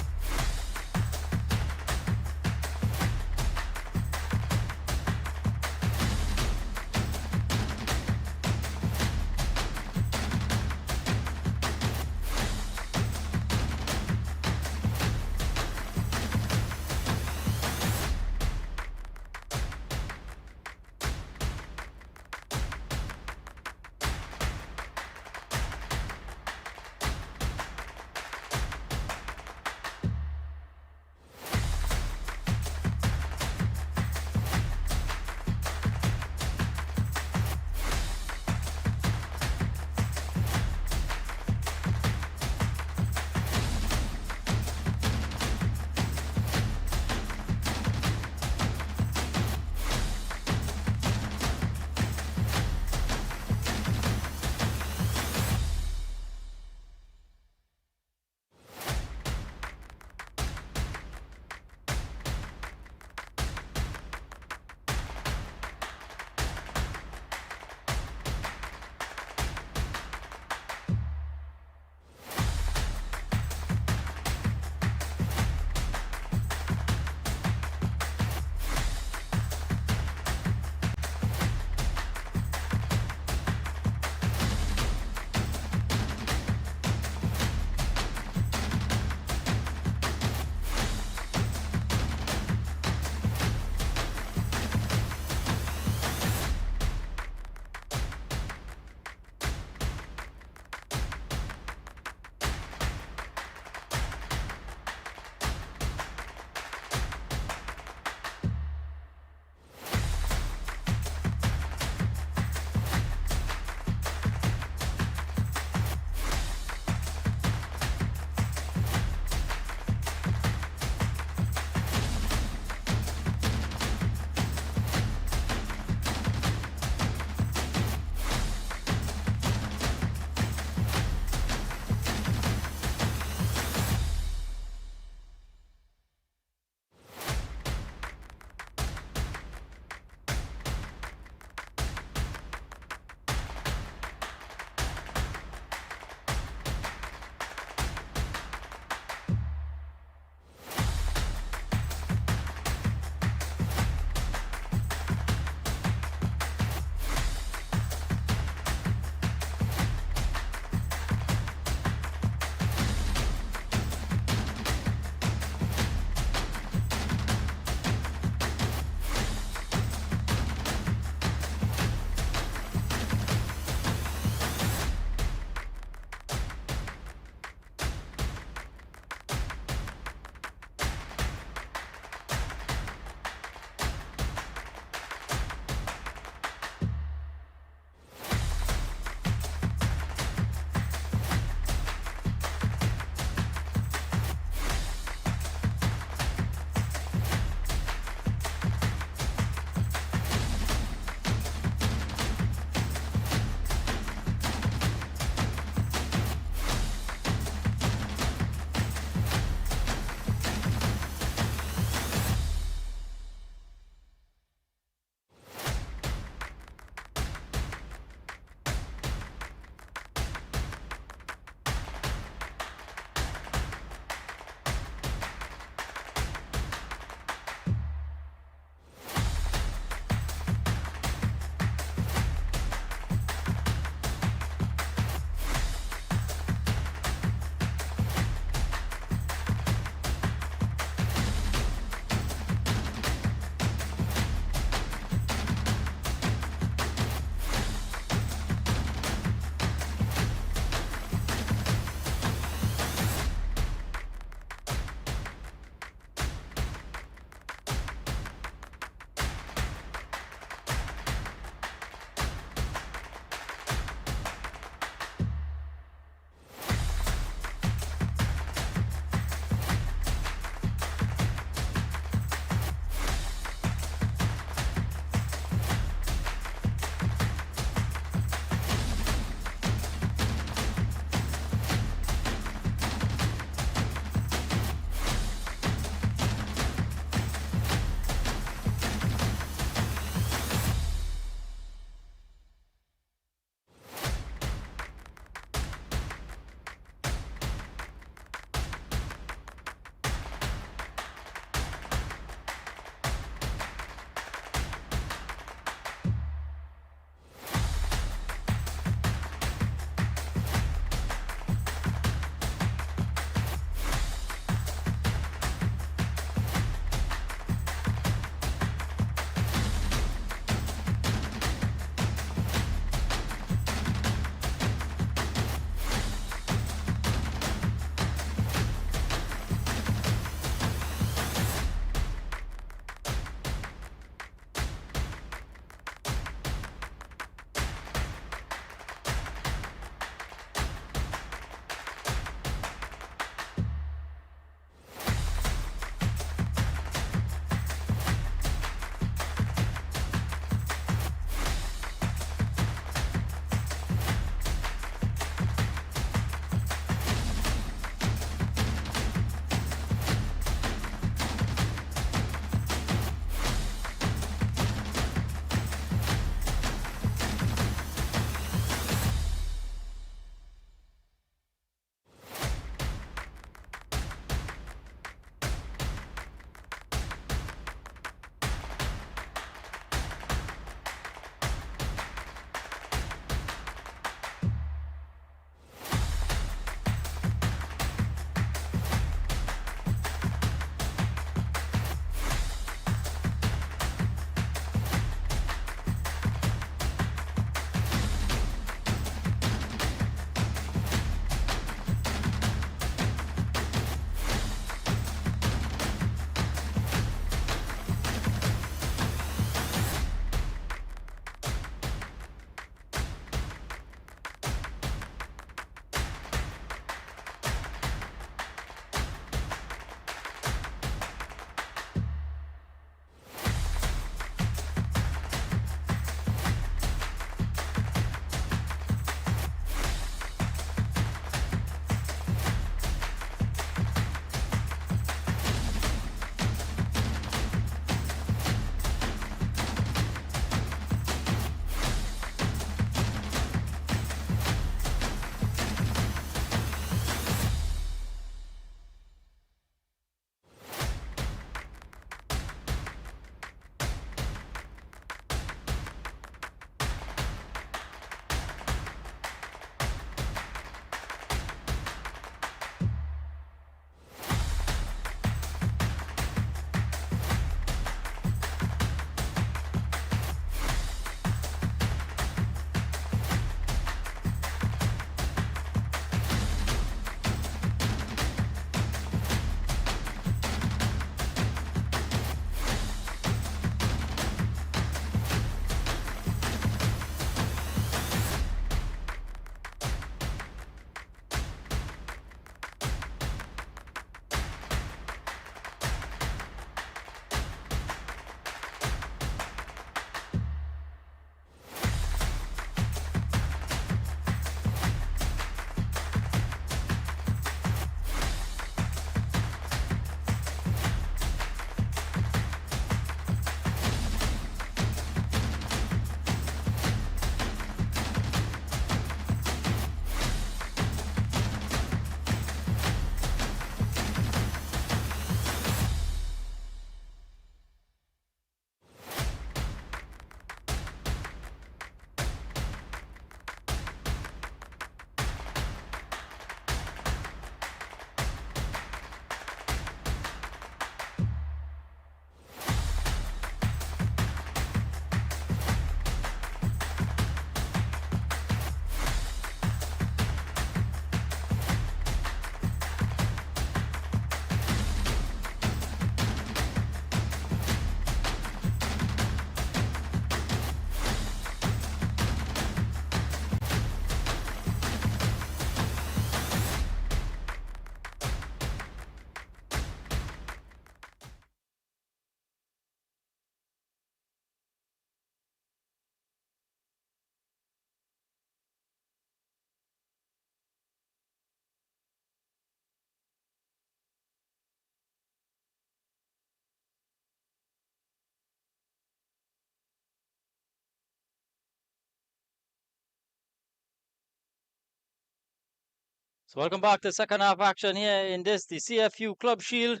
So welcome back to second half action here in this, the CFU Club Shield.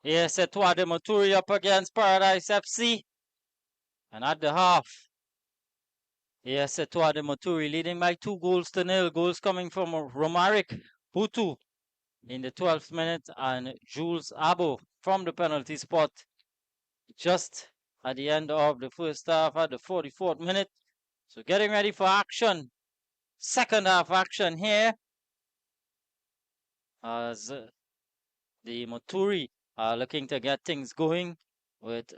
Yes, Étoile de Matoury up against Paradise FC. And at the half, yes, Étoile de Matoury leading by 2-0. Goals coming from Romaric Hutu in the 12th minute and Jules Abo from the penalty spot just at the end of the first half at the 44th minute. So getting ready for action. Second half action here as the Matoury are looking to get things going with,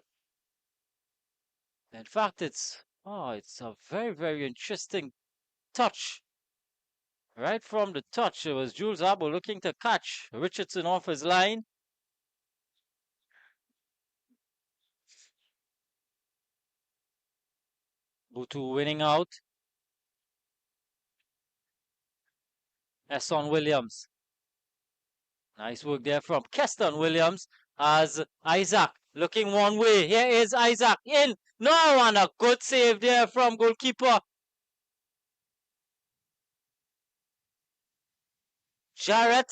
in fact, it's a very, very interesting touch. Right from the touch, it was Jules Abo looking to catch Richardson off his line. Butu winning out. Esson Williams. Nice work there from Keston Williams as Isaac looking one way. Here is Isaac in. No, and a good save there from goalkeeper Jarrett.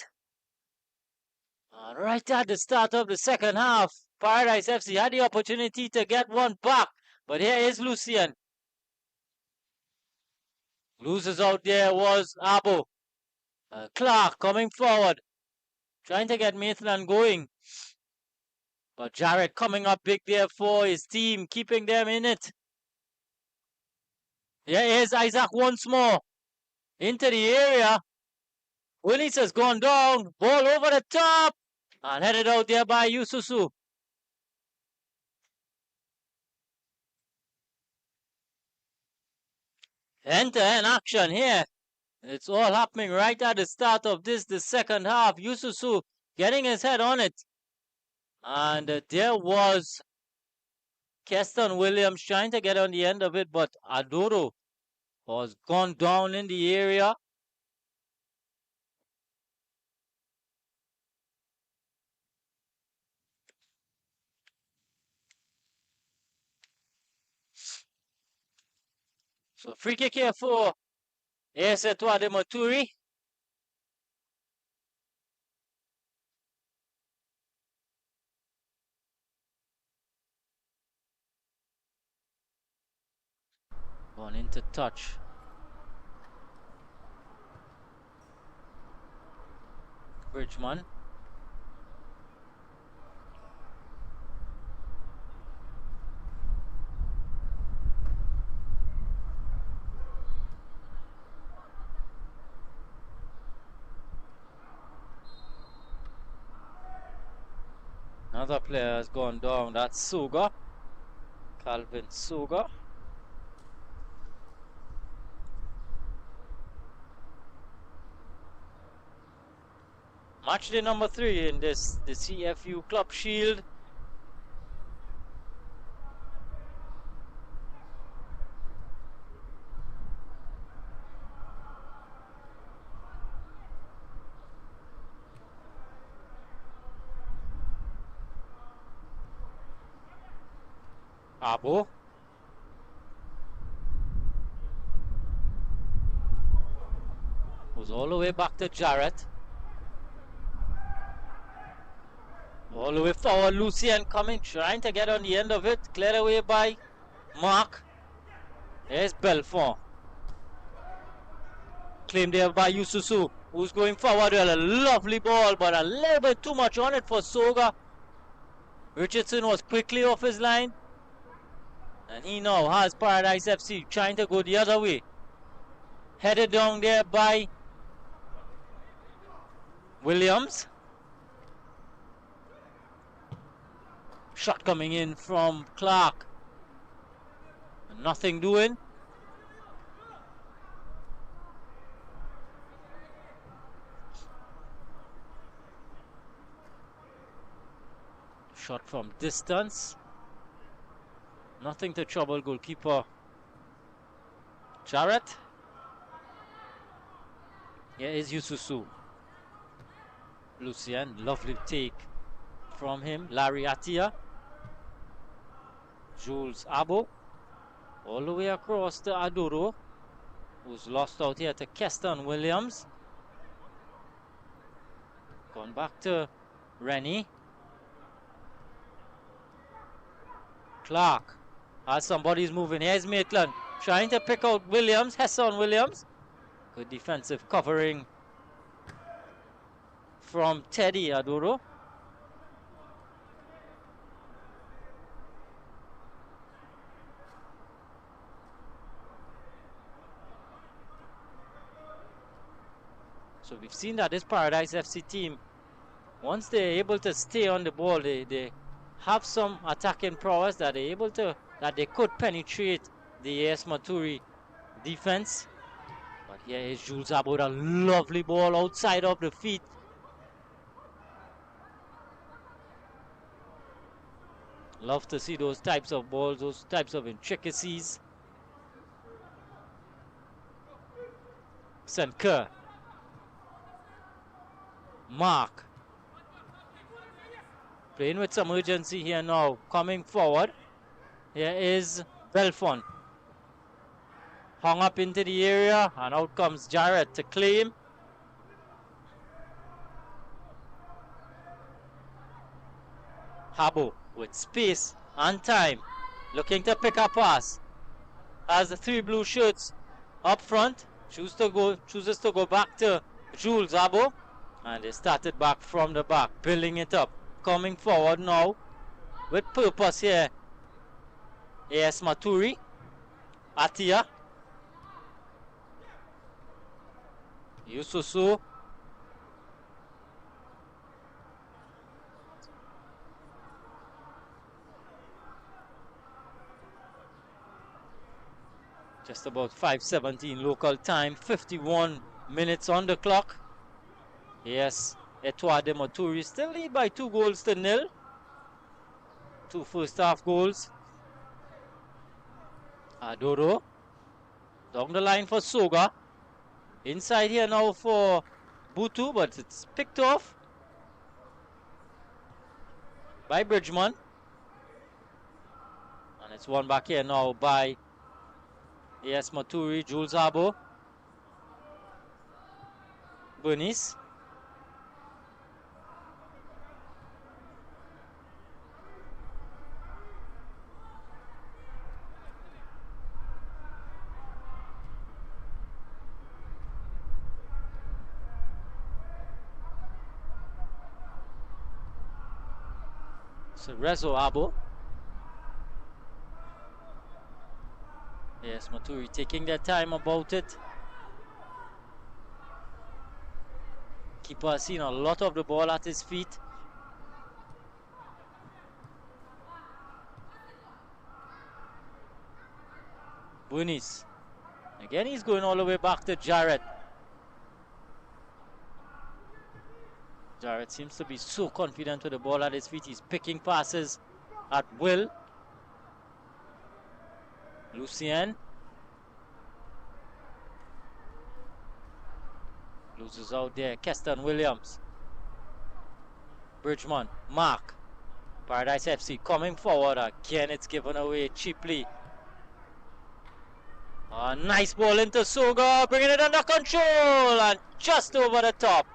And right at the start of the second half, Paradise FC had the opportunity to get one back. But here is Lucien. Loses out there was Abo. Clark coming forward. Trying to get Maitland going. But Jarrett coming up big there for his team, keeping them in it. Here is Isaac once more. Into the area. Willis has gone down. Ball over the top. And headed out there by Yususu. End-to-end action here. It's all happening right at the start of the second half. Yususu getting his head on it. And there was Keston Williams trying to get on the end of it, but Adoro was gone down in the area. So free kick here for Étoile de Matoury. Gone into touch. Bridgman. Another player has gone down. That's Suga. Calvin Suga. Match day number 3 in this, the CFU Club Shield. Abo. Goes all the way back to Jarrett. All the way forward, Lucien coming, trying to get on the end of it. Cleared away by Mark. There's Belfort. Claimed there by Yususu, who's going forward with a lovely ball, but a little bit too much on it for Soga. Richardson was quickly off his line. And he now has Paradise FC trying to go the other way. Headed down there by Williams. Shot coming in from Clark. Nothing doing. Shot from distance. Nothing to trouble goalkeeper Jarrett. Here is Yususu. Lucien, lovely take from him. Larry Atia. Jules Abo. All the way across to Adoro, who's lost out here to Keston Williams. Gone back to Rennie. Clark. As somebody's moving. Here's Maitland. Trying to pick out Williams. Hesson Williams. Good defensive covering from Teddy Adoro. So we've seen that this Paradise FC team, once they're able to stay on the ball, they have some attacking prowess that they're able to, that they could penetrate the AS Matoury defense. But here is Jules Abo, a lovely ball outside of the feet. Love to see those types of balls, those types of intricacies. St. Kerr. Mark. Playing with some urgency here now. Coming forward. Here is Belfont. Hung up into the area. And out comes Jarrett to claim. Habo with space and time. Looking to pick a pass. As the three blue shirts up front. Chooses to go back to Jules Abo. And they started back from the back, building it up. Coming forward now with purpose here. AS Matoury. Atia. Yususu. Just about 5:17 local time. 51 minutes on the clock. Yes, Étoile de Matoury still lead by 2-0. 2 first half goals. Adoro. Down the line for Soga. Inside here now for Butu, but it's picked off by Bridgman. And it's won back here now by AS Matoury, Jules Abo. Bernice. So Rezo Abo. Yes, Matoury taking their time about it. Keeper has seen a lot of the ball at his feet. Bunis. Again, he's going all the way back to Jarrett. Jarrett seems to be so confident with the ball at his feet. He's picking passes at will. Lucien. Loses out there. Keston Williams. Bridgman. Mark. Paradise FC coming forward. Again, it's given away cheaply. A nice ball into Soga. Bringing it under control. And just over the top.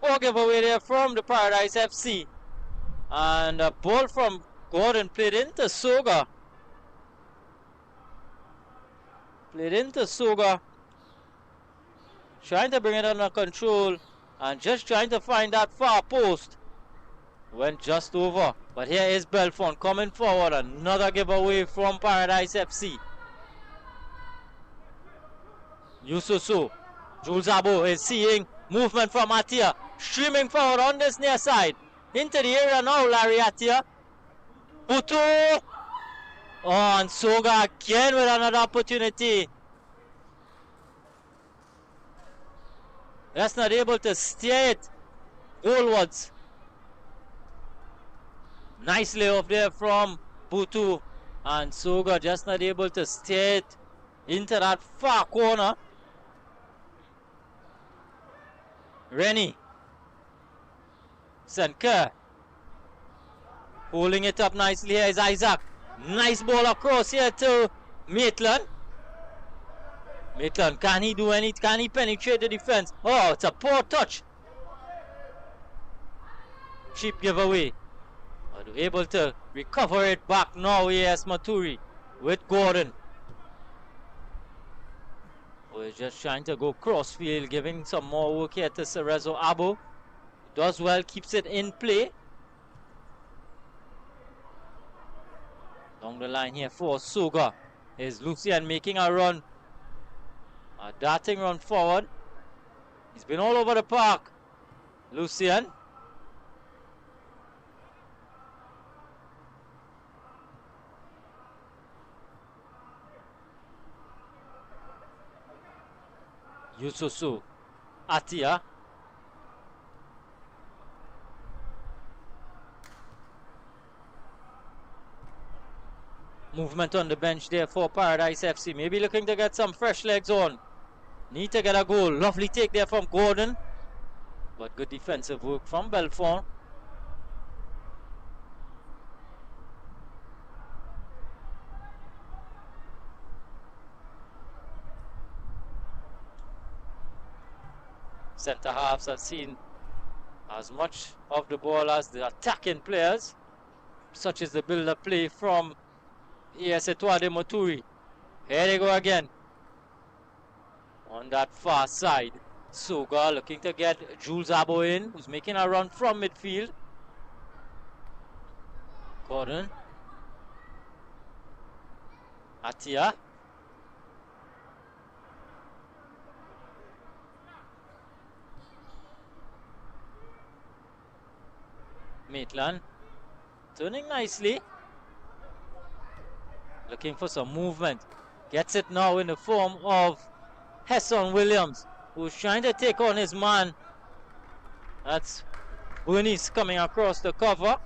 Poor giveaway there from the Paradise FC. And a ball from Gordon played into Soga. Played into Soga. Trying to bring it under control. And just trying to find that far post. Went just over. But here is Belfont coming forward. Another giveaway from Paradise FC. Yususu. Jules Abo is seeing movement from Atia. Streaming forward on this near side. Into the area now, Larry Atia. Butu. Oh, and Soga again with another opportunity. Just not able to steer it goalwards. Nice layoff there from Butu. And Soga just not able to steer it into that far corner. Rennie. St. Kerr. Holding it up nicely. Here is Isaac. Nice ball across here to Maitland. Maitland, can he do any? Can he penetrate the defense? Oh, it's a poor touch. Cheap giveaway. But able to recover it back now. Yes, Matoury with Gordon. We're just trying to go crossfield, giving some more work here to Cerezo Abo. Does well, keeps it in play. Down the line here for Suga is Lucien making a run. A darting run forward. He's been all over the park. Lucien. Yususu. Atia. Movement on the bench there for Paradise FC. Maybe looking to get some fresh legs on. Need to get a goal. Lovely take there from Gordon. But good defensive work from Belfort. Centre halves have seen as much of the ball as the attacking players. Such as the build-up play from Étoile de Matoury. Here they go again. On that far side. Suga looking to get Jules Abo in, who's making a run from midfield. Gordon. Atia. Maitland. Turning nicely. Looking for some movement. Gets it now in the form of Hesson Williams, who's trying to take on his man. That's Bernice coming across the cover.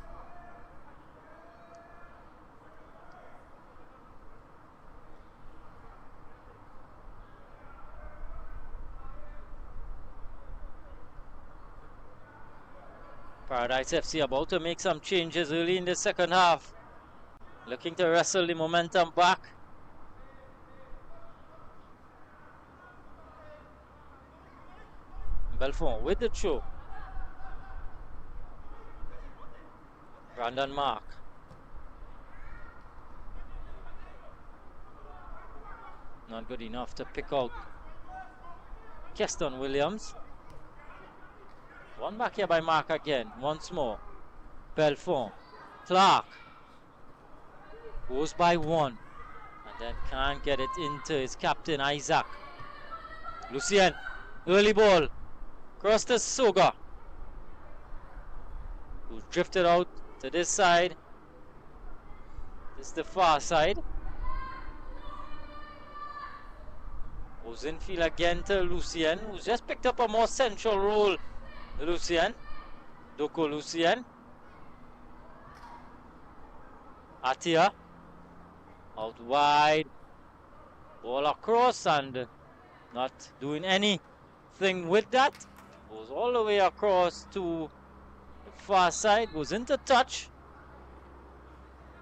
Paradise FC about to make some changes early in the second half. Looking to wrestle the momentum back. Belfort with the throw. Brandon Mark. Not good enough to pick out Keston Williams. One back here by Mark again. Once more. Belfort. Clark. Goes by one. And then can't get it into his captain, Isaac. Lucien. Early ball. Cross to Suga. Who's drifted out to this side. This is the far side. Goes infield again to Lucien, who's just picked up a more central role. Lucien. Doko Lucien. Atia. Out wide. Ball across and not doing anything with that. Goes all the way across to the far side. Goes into touch.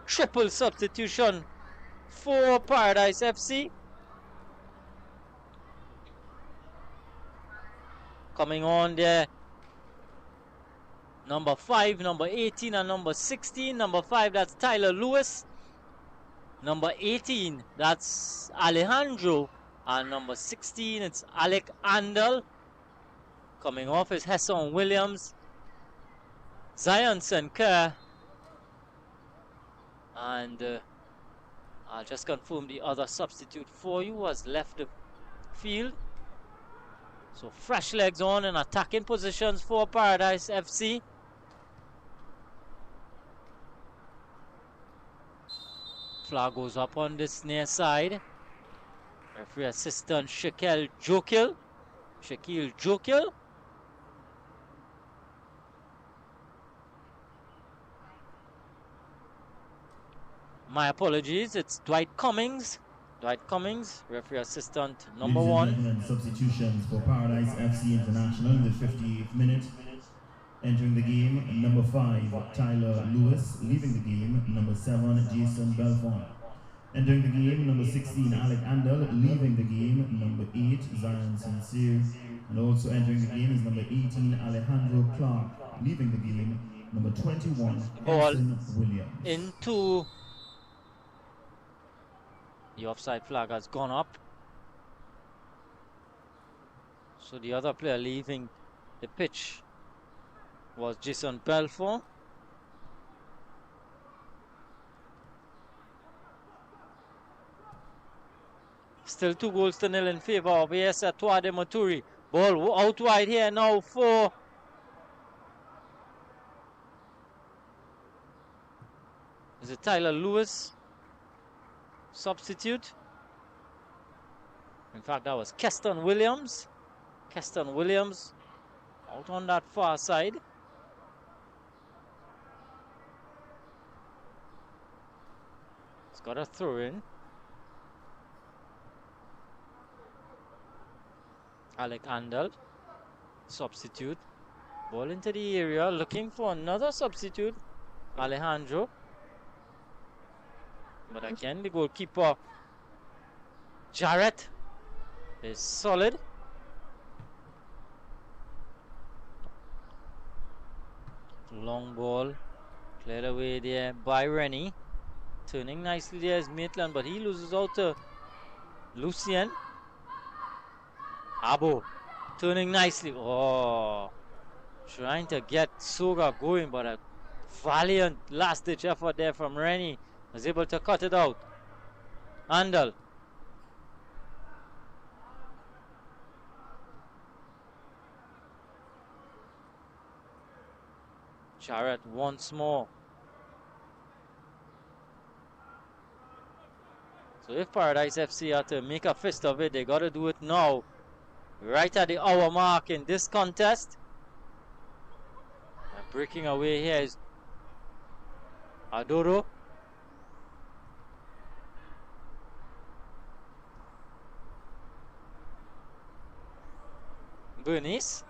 Triple substitution for Paradise FC. Coming on there. Number 5, number 18 and number 16. Number 5, that's Tyler Lewis. Number 18, that's Alejandro. And number 16, it's Alec Andel. Coming off is Hesson Williams. Zion Senker. And I'll just confirm the other substitute for you has left the field. So fresh legs on in attacking positions for Paradise FC. Flag goes up on this near side. Referee assistant Shaquille Jokil. My apologies, it's Dwight Cummings. Referee assistant number 1. Substitutions for Paradise FC International in the 58th minute. Entering the game, number 5, Tyler Lewis. Leaving the game, number 7, Jason Belfort. Entering the game, number 16, Alec Andel. Leaving the game, number 8, Zion Sincere. And also entering the game is number 18, Alejandro Clark. Leaving the game, number 21, Ball Edson Williams. into the offside flag has gone up. So the other player leaving the pitch was Jason Belfort. Still 2-0 in favor of AS Étoile de Matoury. Ball out wide here now for is it Tyler Lewis? Substitute. In fact, that was Keston Williams. Keston Williams out on that far side. He's got a throw in. Alec Andel, substitute. Ball into the area, looking for another substitute. Alejandro. But again, the goalkeeper, Jarrett, is solid. Long ball, cleared away there by Rennie. Turning nicely there is Maitland, but he loses out to Lucien. Abo, turning nicely. Oh, trying to get Soga going, but a valiant last-ditch effort there from Rennie. Was able to cut it out. Andel. Jarrett once more. So if Paradise FC are to make a fist of it, they got to do it now. Right at the hour mark in this contest. And breaking away here is Adoro. Bernice.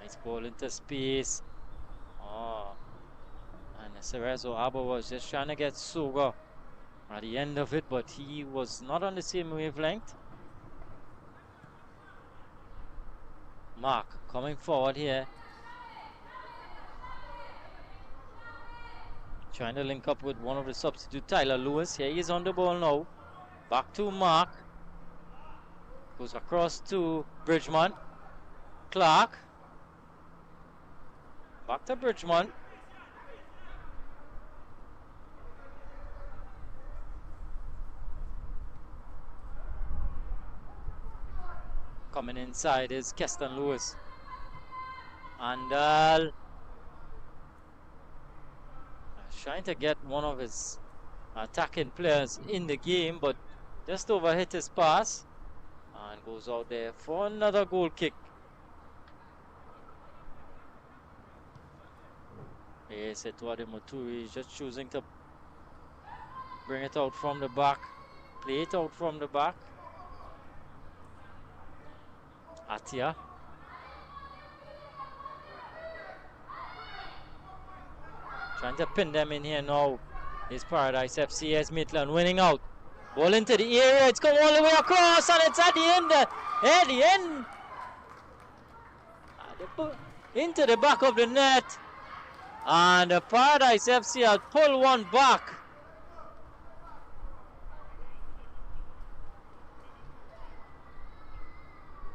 Nice ball into space. Oh. And Cerezo Abo was just trying to get Soga at the end of it, but he was not on the same wavelength. Mark coming forward here. Trying to link up with one of the substitute, Tyler Lewis. Here he is on the ball now. Back to Mark. Goes across to Bridgman. Clark. Back to Bridgman. Coming inside is Keston Lewis. And trying to get one of his attacking players in the game, but just overhit his pass and goes out there for another goal kick. Yes, Étoile de Matoury is just choosing to bring it out from the back, play it out from the back. Atia. Trying to pin them in here now is Paradise FC as Maitland winning out. Ball into the area, it's going all the way across and it's at the end. At the end. Into the back of the net. And the Paradise FC has pulled one back.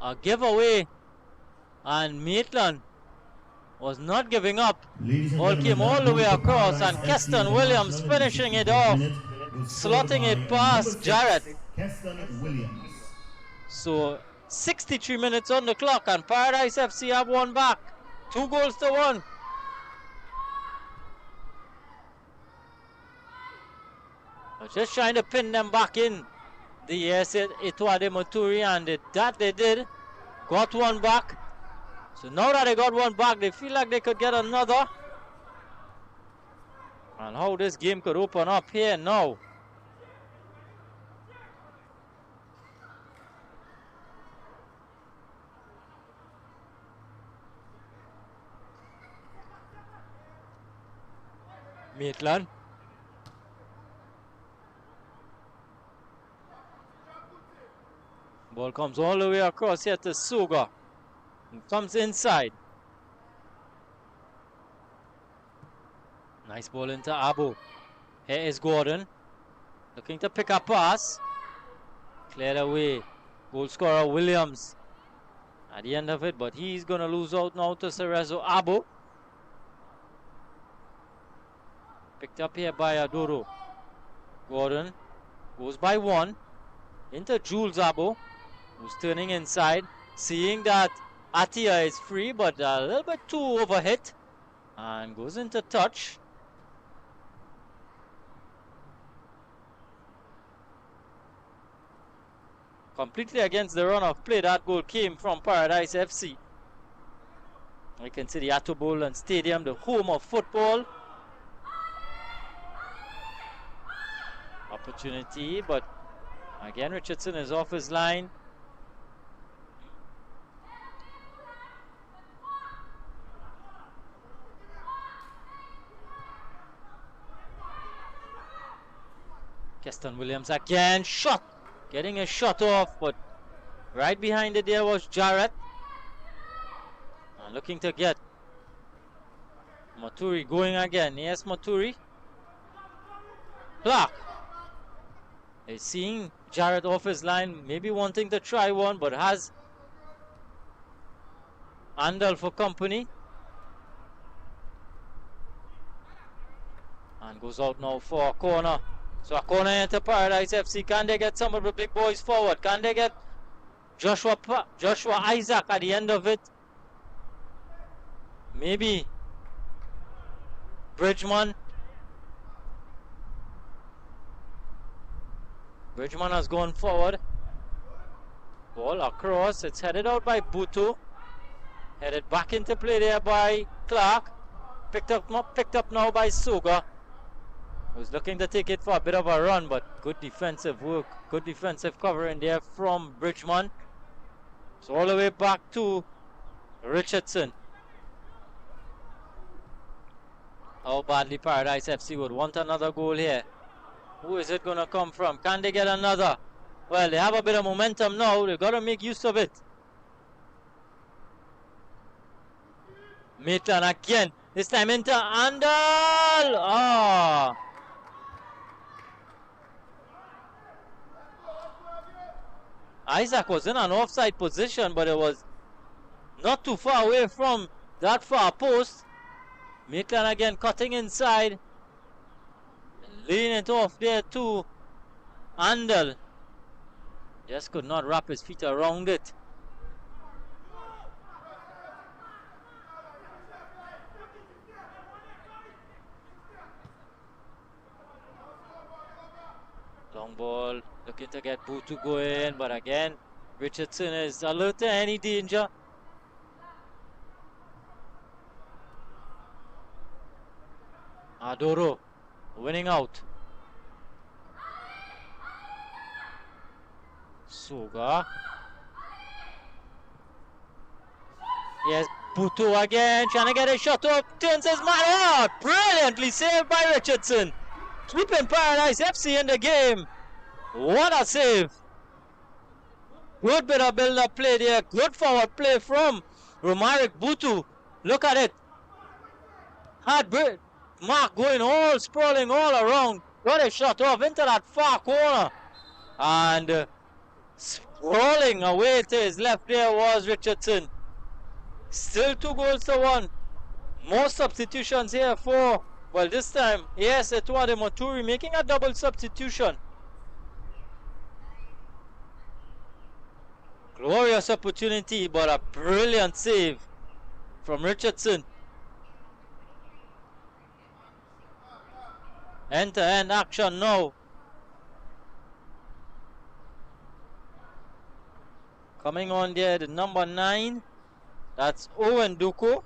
A giveaway. And Maitland was not giving up. Ball came all the way across and Keston Williams finishing it off, slotting it past Jarrett. So 63 minutes on the clock and Paradise FC have one back. 2-1. Just trying to pin them back in. The Étoile de Matoury, and that they did. Got one back. So now that they got one back, they feel like they could get another. And how this game could open up here now. Maitland. Ball comes all the way across here to Suga. Comes inside. Nice ball into Abu. Here is Gordon. Looking to pick a pass. Cleared away. Goal scorer Williams at the end of it, but he's going to lose out now to Cerezo Abu. Picked up here by Adoro. Gordon goes by one into Jules Abu, who's turning inside, seeing that Atia is free, but a little bit too overhit, and goes into touch. Completely against the run of play. That goal came from Paradise FC. You can see the Atobolan Stadium, the home of football. Opportunity, but again Richardson is off his line. Keston Williams again, shot. Getting a shot off, but right behind it there was Jarrett. And looking to get Matoury going again. Yes, Matoury. Clark is seeing Jarrett off his line, maybe wanting to try one, but has Andal for company. And goes out now for a corner. So a corner into Paradise FC. Can they get some of the big boys forward? Can they get Joshua Isaac at the end of it? Maybe Bridgman. Bridgman has gone forward. Ball across. It's headed out by Butu. Headed back into play there by Clark. Picked up now by Suga. Was looking to take it for a bit of a run, but good defensive work, good defensive cover in there from Bridgman. So all the way back to Richardson. How badly Paradise FC would want another goal here. Who is it going to come from? Can they get another? Well, they have a bit of momentum now. They've got to make use of it. Maitland again. This time into Andal. Isaac was in an offside position, but it was not too far away from that far post. Maitland again cutting inside. Laying it off there to Andal. Just could not wrap his feet around it. Long ball, looking to get Butu going, but again, Richardson is alert to any danger. Adoro winning out. Suga. Yes, Butu again, trying to get a shot off, turns his man out. Brilliantly saved by Richardson. Keeping Paradise FC in the game. What a save. Good bit of build-up play there. Good forward play from Romaric Butu. Look at it. Had Mark going all sprawling all around. Got a shot off into that far corner. And sprawling away to his left there was Richardson. Still 2-1. More substitutions here for, well, this time, yes, Étoile de Matoury making a double substitution. Glorious opportunity, but a brilliant save from Richardson. End-to-end action now. Coming on there, the number 9. That's Owen Duko.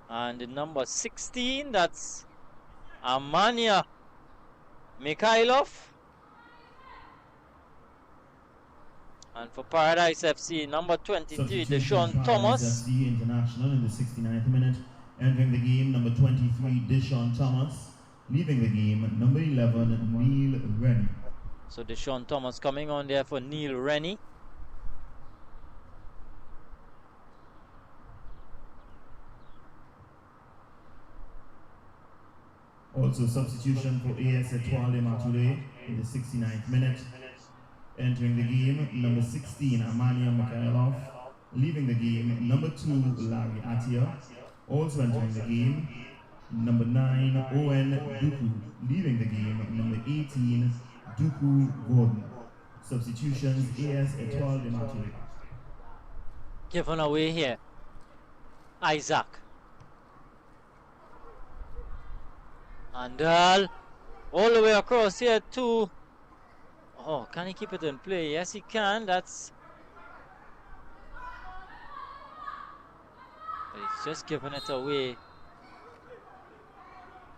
And the number 16, that's Amania Mikhailov. And for Paradise FC, number 23, Deshaun Thomas. FC International in the 69th minute. Entering the game, number 23, Deshaun Thomas. Leaving the game, number 11, Neil Rennie. So Deshaun Thomas coming on there for Neil Rennie. Also substitution for AS Étoile de Matoury in the 69th minute. Entering the game, number 16, Amalia Mikhailov. Leaving the game, number 2, Larry Attia. Also entering the game, number 9, Owen Duku. Leaving the game, number 18, Duku Gordon. Substitutions, AS Étoile de Matoury. Given away here. Isaac. And all the way across here to... Oh, can he keep it in play? Yes, he can. That's... But he's just giving it away.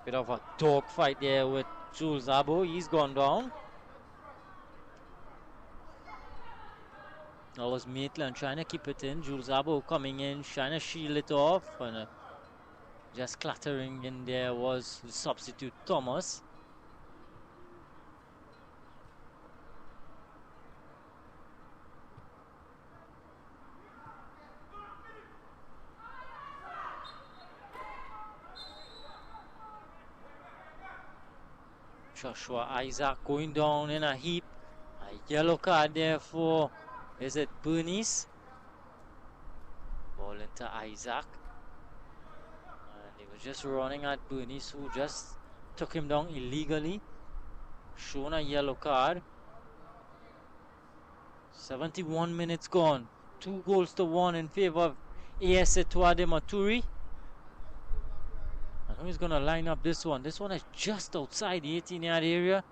Bit of a dog fight there with Jules Abo. He's gone down. That was Maitland trying to keep it in. Jules Abo coming in, trying to shield it off. And just clattering in there was the substitute Thomas. Joshua Isaac going down in a heap. A yellow card there for, is it Bernice? Ball into Isaac. And he was just running at Bernice, who just took him down illegally. Shown a yellow card. 71 minutes gone. 2-1 in favor of AS Étoile de Matoury. I know he's going to line up this one. This one is just outside the 18-yard area.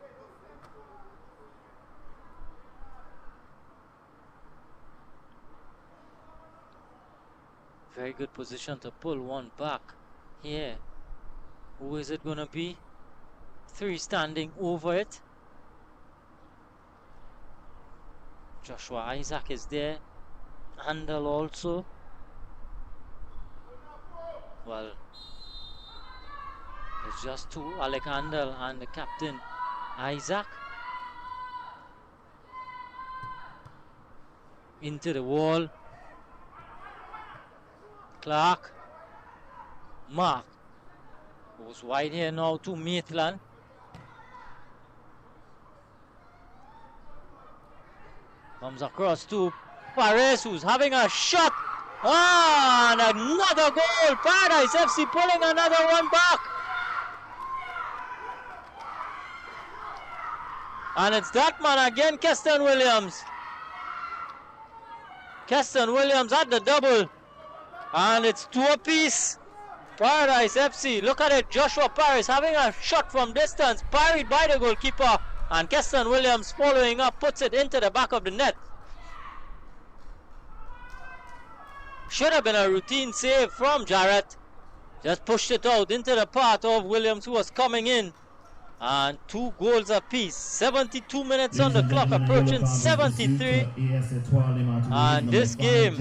Very good position to pull one back here. Who is it going to be? 3 standing over it. Joshua Isaac is there. Handel also. Well, it's just 2, Alec Handel and the captain Isaac. Into the wall. Clark. Mark. Goes wide here now to Maitland. Comes across to Paris, who's having a shot. Ah, and another goal. Paradise FC pulling another one back. And it's that man again, Keston Williams. Keston Williams at the double. And it's 2 apiece. Paradise FC, look at it. Joshua Paris having a shot from distance. Parried by the goalkeeper. And Keston Williams following up, puts it into the back of the net. Should have been a routine save from Jarrett. Just pushed it out into the path of Williams, who was coming in. And 2 goals apiece. 72 minutes on the clock, approaching 73. And this game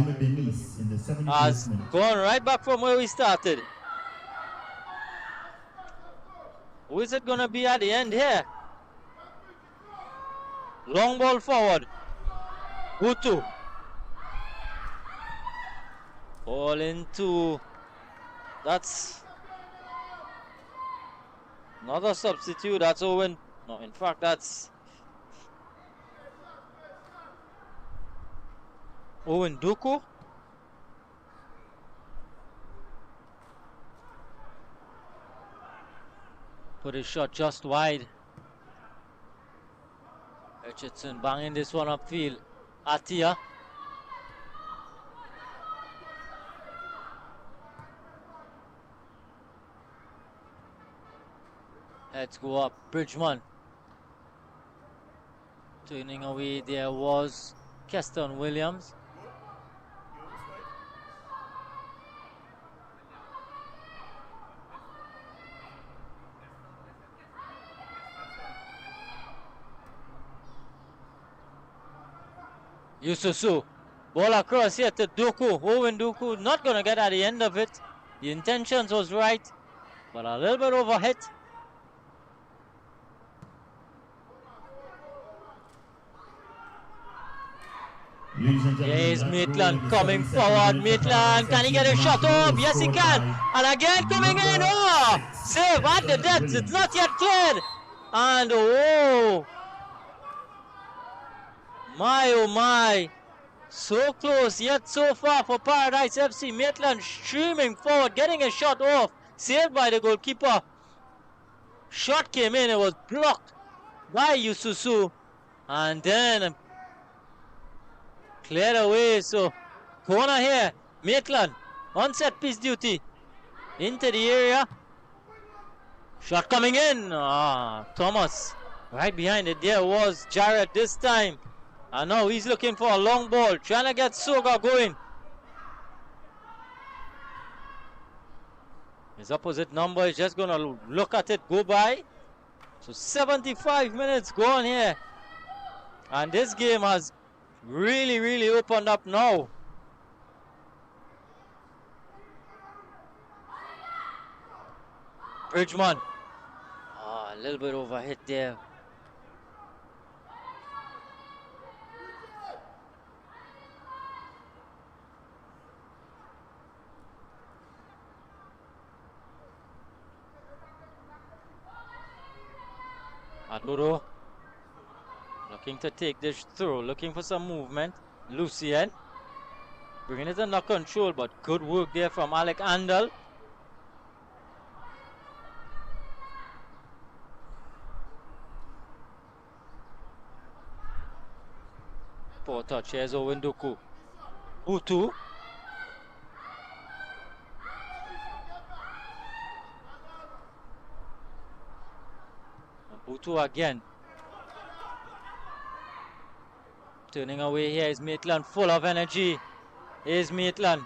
has gone right back from where we started. Who is it going to be at the end here? Long ball forward. Gutu. Ball into... That's... Another substitute. That's Owen. No, in fact, that's... Owen Duku. Put his shot just wide. Richardson banging this one upfield. Atia. Let's go up. Bridgman. Turning away there was Keston Williams. Yususu. Ball across here to Duku. Owen Duku not going to get at the end of it. The intentions was right, but a little bit overhit. Here's Maitland coming forward. Maitland, can he get a shot off? Yes, he can. And again coming in. Oh, save at the depth. It's not yet cleared. And oh my. So close, yet so far for Paradise FC. Maitland streaming forward, getting a shot off. Saved by the goalkeeper. Shot came in, it was blocked by Yususu. And then cleared away. So corner here. Maitland on set piece duty. Into the area. Shot coming in. Thomas right behind it. There was Jared this time. And now he's looking for a long ball, trying to get Soga going. His opposite number is just going to look at it go by. So 75 minutes gone here. And this game has really opened up now. Bridgman. A little bit overhit there. Aduro looking to take this through, looking for some movement. Lucien bringing it under control, but good work there from Alec Andal. Poor touch. Here's Owen Doku. Utu. Butu again. Turning away here is Maitland, full of energy. Here's Maitland.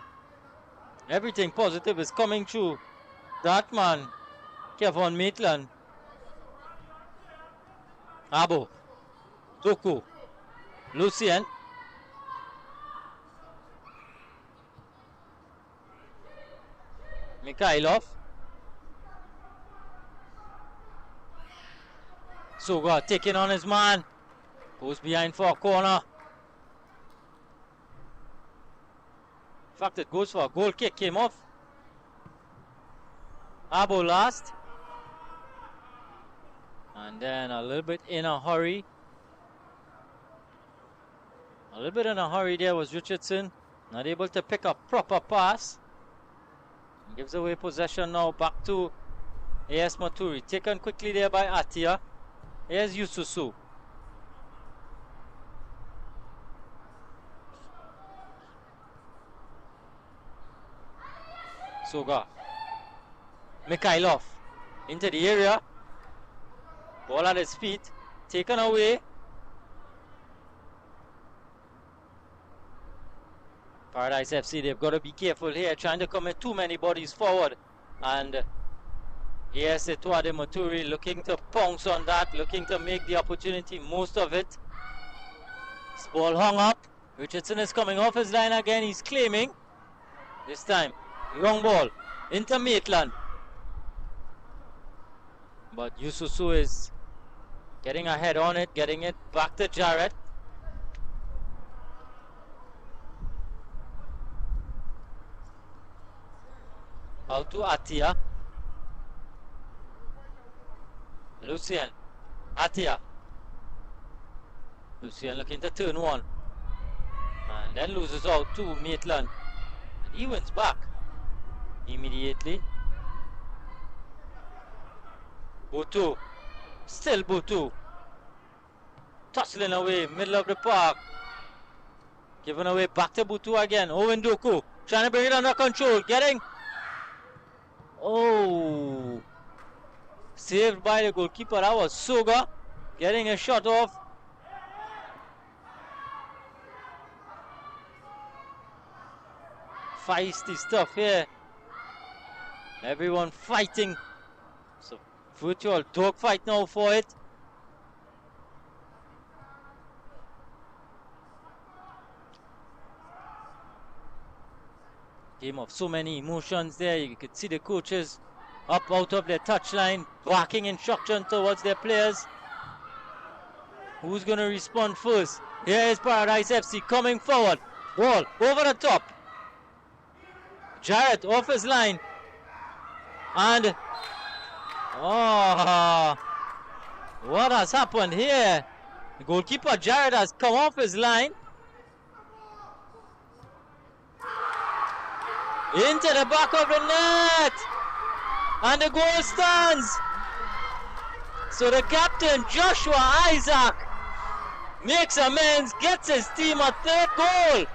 Everything positive is coming through. That man, Kevin Maitland. Abo. Doku. Lucien. Mikhailov. Soga taking on his man. Goes behind for a corner. In fact, it goes for a goal kick. Came off. Abo last. And then a little bit in a hurry. A little bit in a hurry there was Richardson. Not able to pick a proper pass. Gives away possession now back to AS Matoury. Taken quickly there by Atia. Here's Yususu. Soga. Mikhailov. Into the area. Ball at his feet. Taken away. Paradise FC, they've got to be careful here, trying to commit too many bodies forward. And yes, Étoile de Matoury looking to pounce on that, looking to make the opportunity most of it. This ball hung up. Richardson is coming off his line again. He's claiming. This time, long ball into Maitland. But Yususu is getting ahead on it, getting it back to Jarrett. Out to Atia. Lucien. Atia. Lucien looking to turn one. And then loses out to Maitland. And he wins back immediately. Butu. Still Butu. Tussling away, middle of the park. Giving away back to Butu again. Owen Doku. Trying to bring it under control. Getting. Oh, saved by the goalkeeper. That was Soga getting a shot off. Feisty stuff here. Everyone fighting. So virtual dogfight now for it. Game of so many emotions there. You could see the coaches up out of their touchline, barking instruction towards their players. Who's going to respond first? Here is Paradise FC coming forward. Ball over the top. Jarrett off his line. And what has happened here? The goalkeeper Jarrett has come off his line. Into the back of the net. And the goal stands. So the captain, Joshua Isaac, makes amends, gets his team a third goal.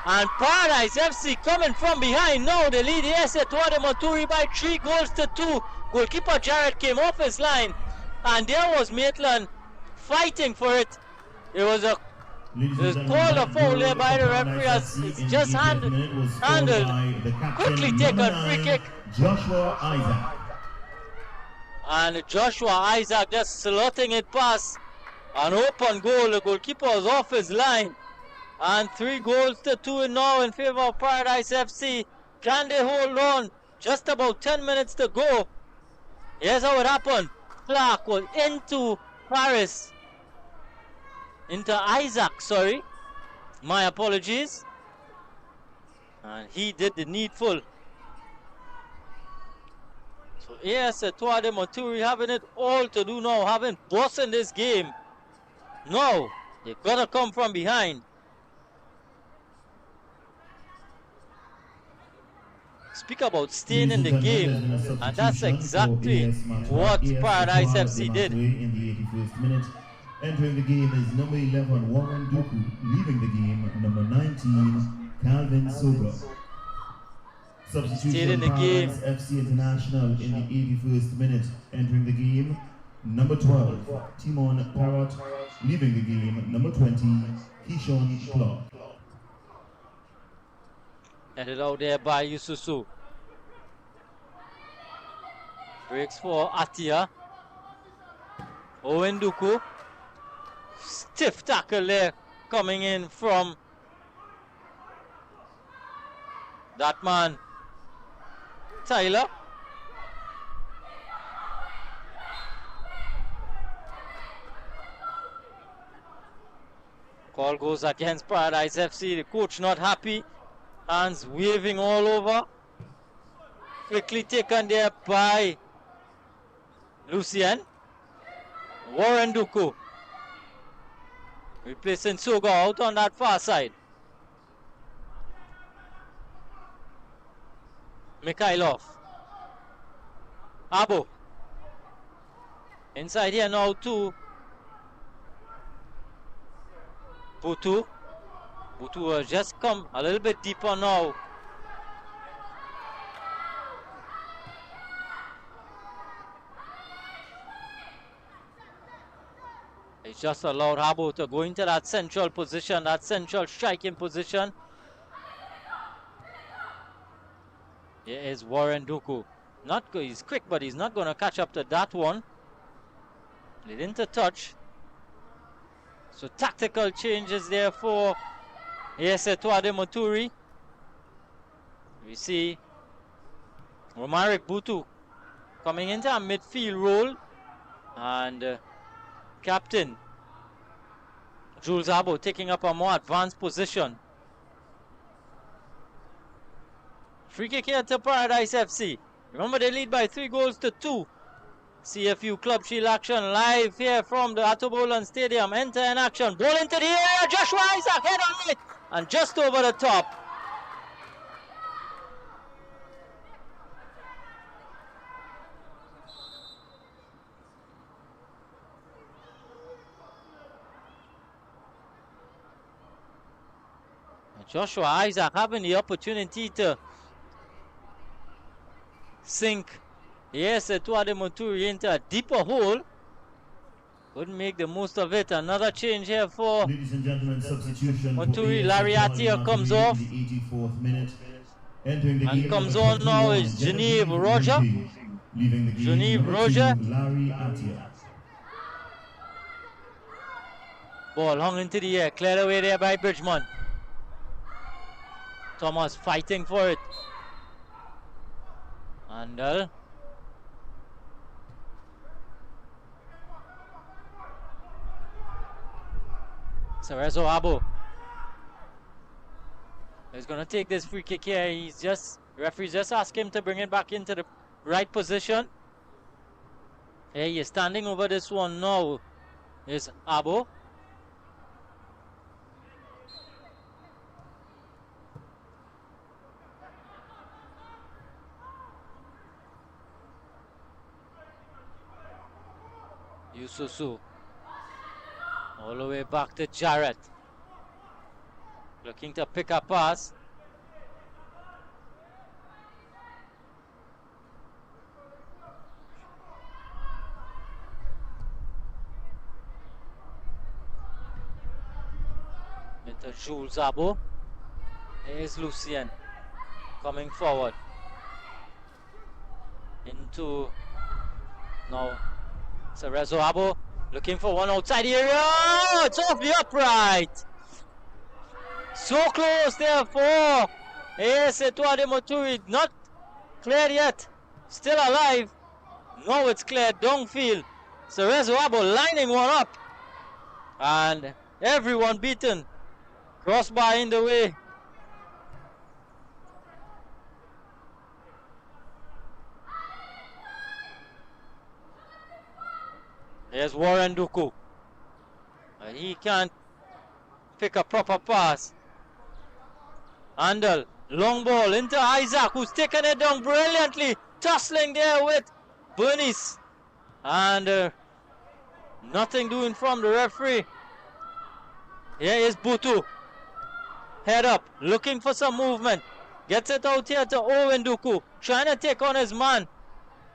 And Paradise FC coming from behind now. They lead AS Étoile de Matoury by 3-2. Goalkeeper Jarrett came off his line. And there was Maitland fighting for it. It was called a foul there by the referee as it's just handled. Quickly taken free kick. Joshua Isaac. And Joshua Isaac just slotting it past an open goal. The goalkeeper was off his line. And 3-2 now in favor of Paradise FC. Can they hold on? Just about 10 minutes to go. Here's how it happened. Clark was into Paris. Into Isaac, sorry. My apologies. And he did the needful. So AS Étoile de Matoury having it all to do now, having boss in this game. No, they've got to come from behind. Speak about staying in the game, and that's exactly what Paradise FC did. In the 81st minute, entering the game is number 11 Warren Duku, leaving the game number 19 Calvin Sober. Substitution in the game. Paradise FC International in the 81st minute, entering the game number 12 Timon Parrott, leaving the game number 20 Keishon Clark. Headed out there by Yususu. Breaks for Atia. Owen Duku. Stiff tackle there coming in from that man, Tyler. Call goes against Paradise FC. The coach not happy. Hands waving all over. Quickly taken there by Lucien. Warren Duku. Replacing Soga out on that far side. Mikhailov. Abo. Inside here now to Butu. Butu has just come a little bit deeper now. It's just allowed Habo to go into that central position, that central striking position. Here is Warren Duku. He's quick, but he's not going to catch up to that one. Played into touch. So tactical changes there for AS Étoile de Matoury. We see Romaric Butu coming into a midfield role. And captain Jules Abo taking up a more advanced position. Free kick here to Paradise FC. Remember, they lead by 3-2. CFU Club Shield action live here from the Atobolan Stadium. Enter in action. Ball into the air. Joshua Isaac head on it. And just over the top. Joshua Isaac having the opportunity to sink Étoile de Matoury into a deeper hole. Couldn't make the most of it. Another change here for Ladies and gentlemen, substitution Matoury. Lariatia comes off. In the 84th minute. Entering the And game comes number on now 21, is Genevieve Roger. Leaving the game Genevieve number Roger. 2, Larry Atia. Ball hung into the air. Cleared away there by Bridgman. Thomas fighting for it. Handel. Cerezo Abo. He's going to take this free kick here. Referee's just asked him to bring it back into the right position. Here he is standing over this one now. Is Abo. Yususu. All the way back to Jarrett. Looking to pick a pass. Into Jules Abo. Here's Lucien coming forward. Into now Cerezo Abo looking for one outside the area. Oh, it's off the upright. So close there for Étoile de Matoury. Not cleared yet. Still alive. Now it's cleared downfield. Cerezo Abo lining one up. And everyone beaten. Crossbar in the way. Here's Warren Duku. And he can't pick a proper pass. Handel, long ball into Isaac, who's taken it down brilliantly. Tussling there with Bernice. And nothing doing from the referee. Here is Butu. Head up, looking for some movement. Gets it out here to Owen Duku. Trying to take on his man,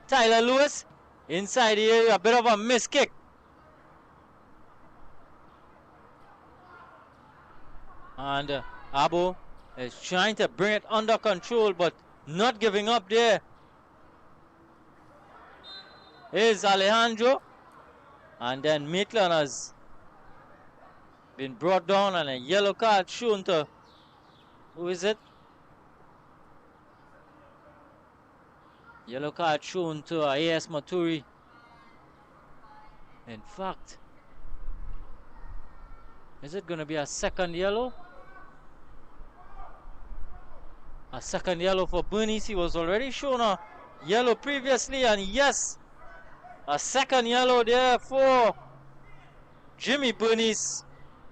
Tyler Lewis. Inside the area, a bit of a miss kick. And Abo is trying to bring it under control, but not giving up there. Here's Alejandro. And then Maitland has been brought down and a yellow card shown to, who is it? Yellow card shown to AS Matoury. In fact, is it going to be a second yellow? A second yellow for Bernice. He was already shown a yellow previously, and yes, a second yellow there for Jimmy Bernice.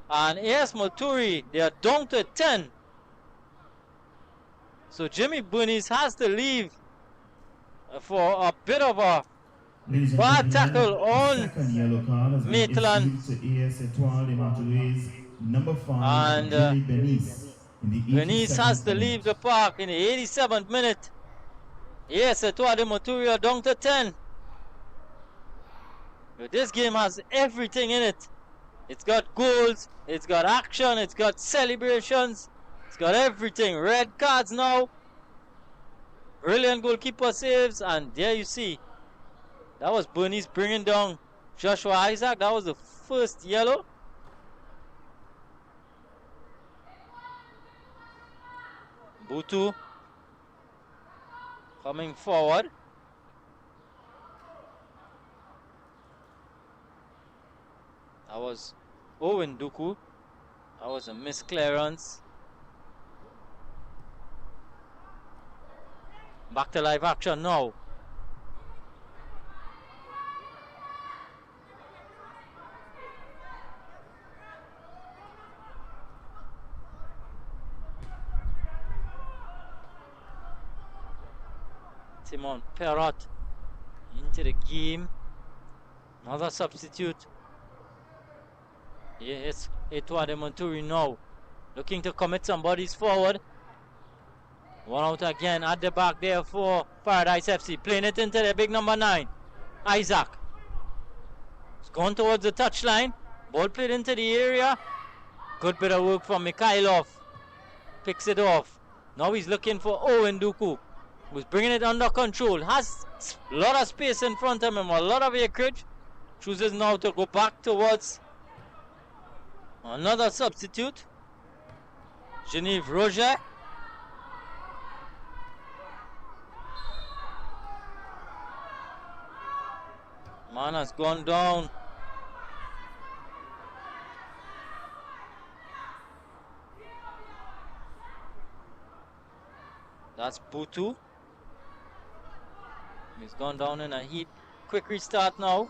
And AS Matoury, they are down to 10. So Jimmy Bernice has to leave for a bit of a bad tackle on Maitland. And Bernice has to leave the park in the 87th minute. Yes, Étoile de Matoury are down to 10. But this game has everything in it. It's got goals, it's got action, it's got celebrations, it's got everything. Red cards now. Brilliant goalkeeper saves, and there you see. That was Bernice bringing down Joshua Isaac. That was the first yellow. Butu coming forward. That was Owen Duku. That was a misclearance. Back to live action now. Simon Perrot into the game. Another substitute. Yes, Étoile de Matoury now looking to commit some bodies forward. One out again at the back there for Paradise FC. Playing it into the big number 9, Isaac. It's gone towards the touchline. Ball played into the area. Good bit of work from Mikhailov. Picks it off. Now he's looking for Owen Duku, who's bringing it under control. Has a lot of space in front of him, a lot of acreage. Chooses now to go back towards another substitute, Genevieve Roger. Man has gone down. That's Butu. He's gone down in a heap. Quick restart now.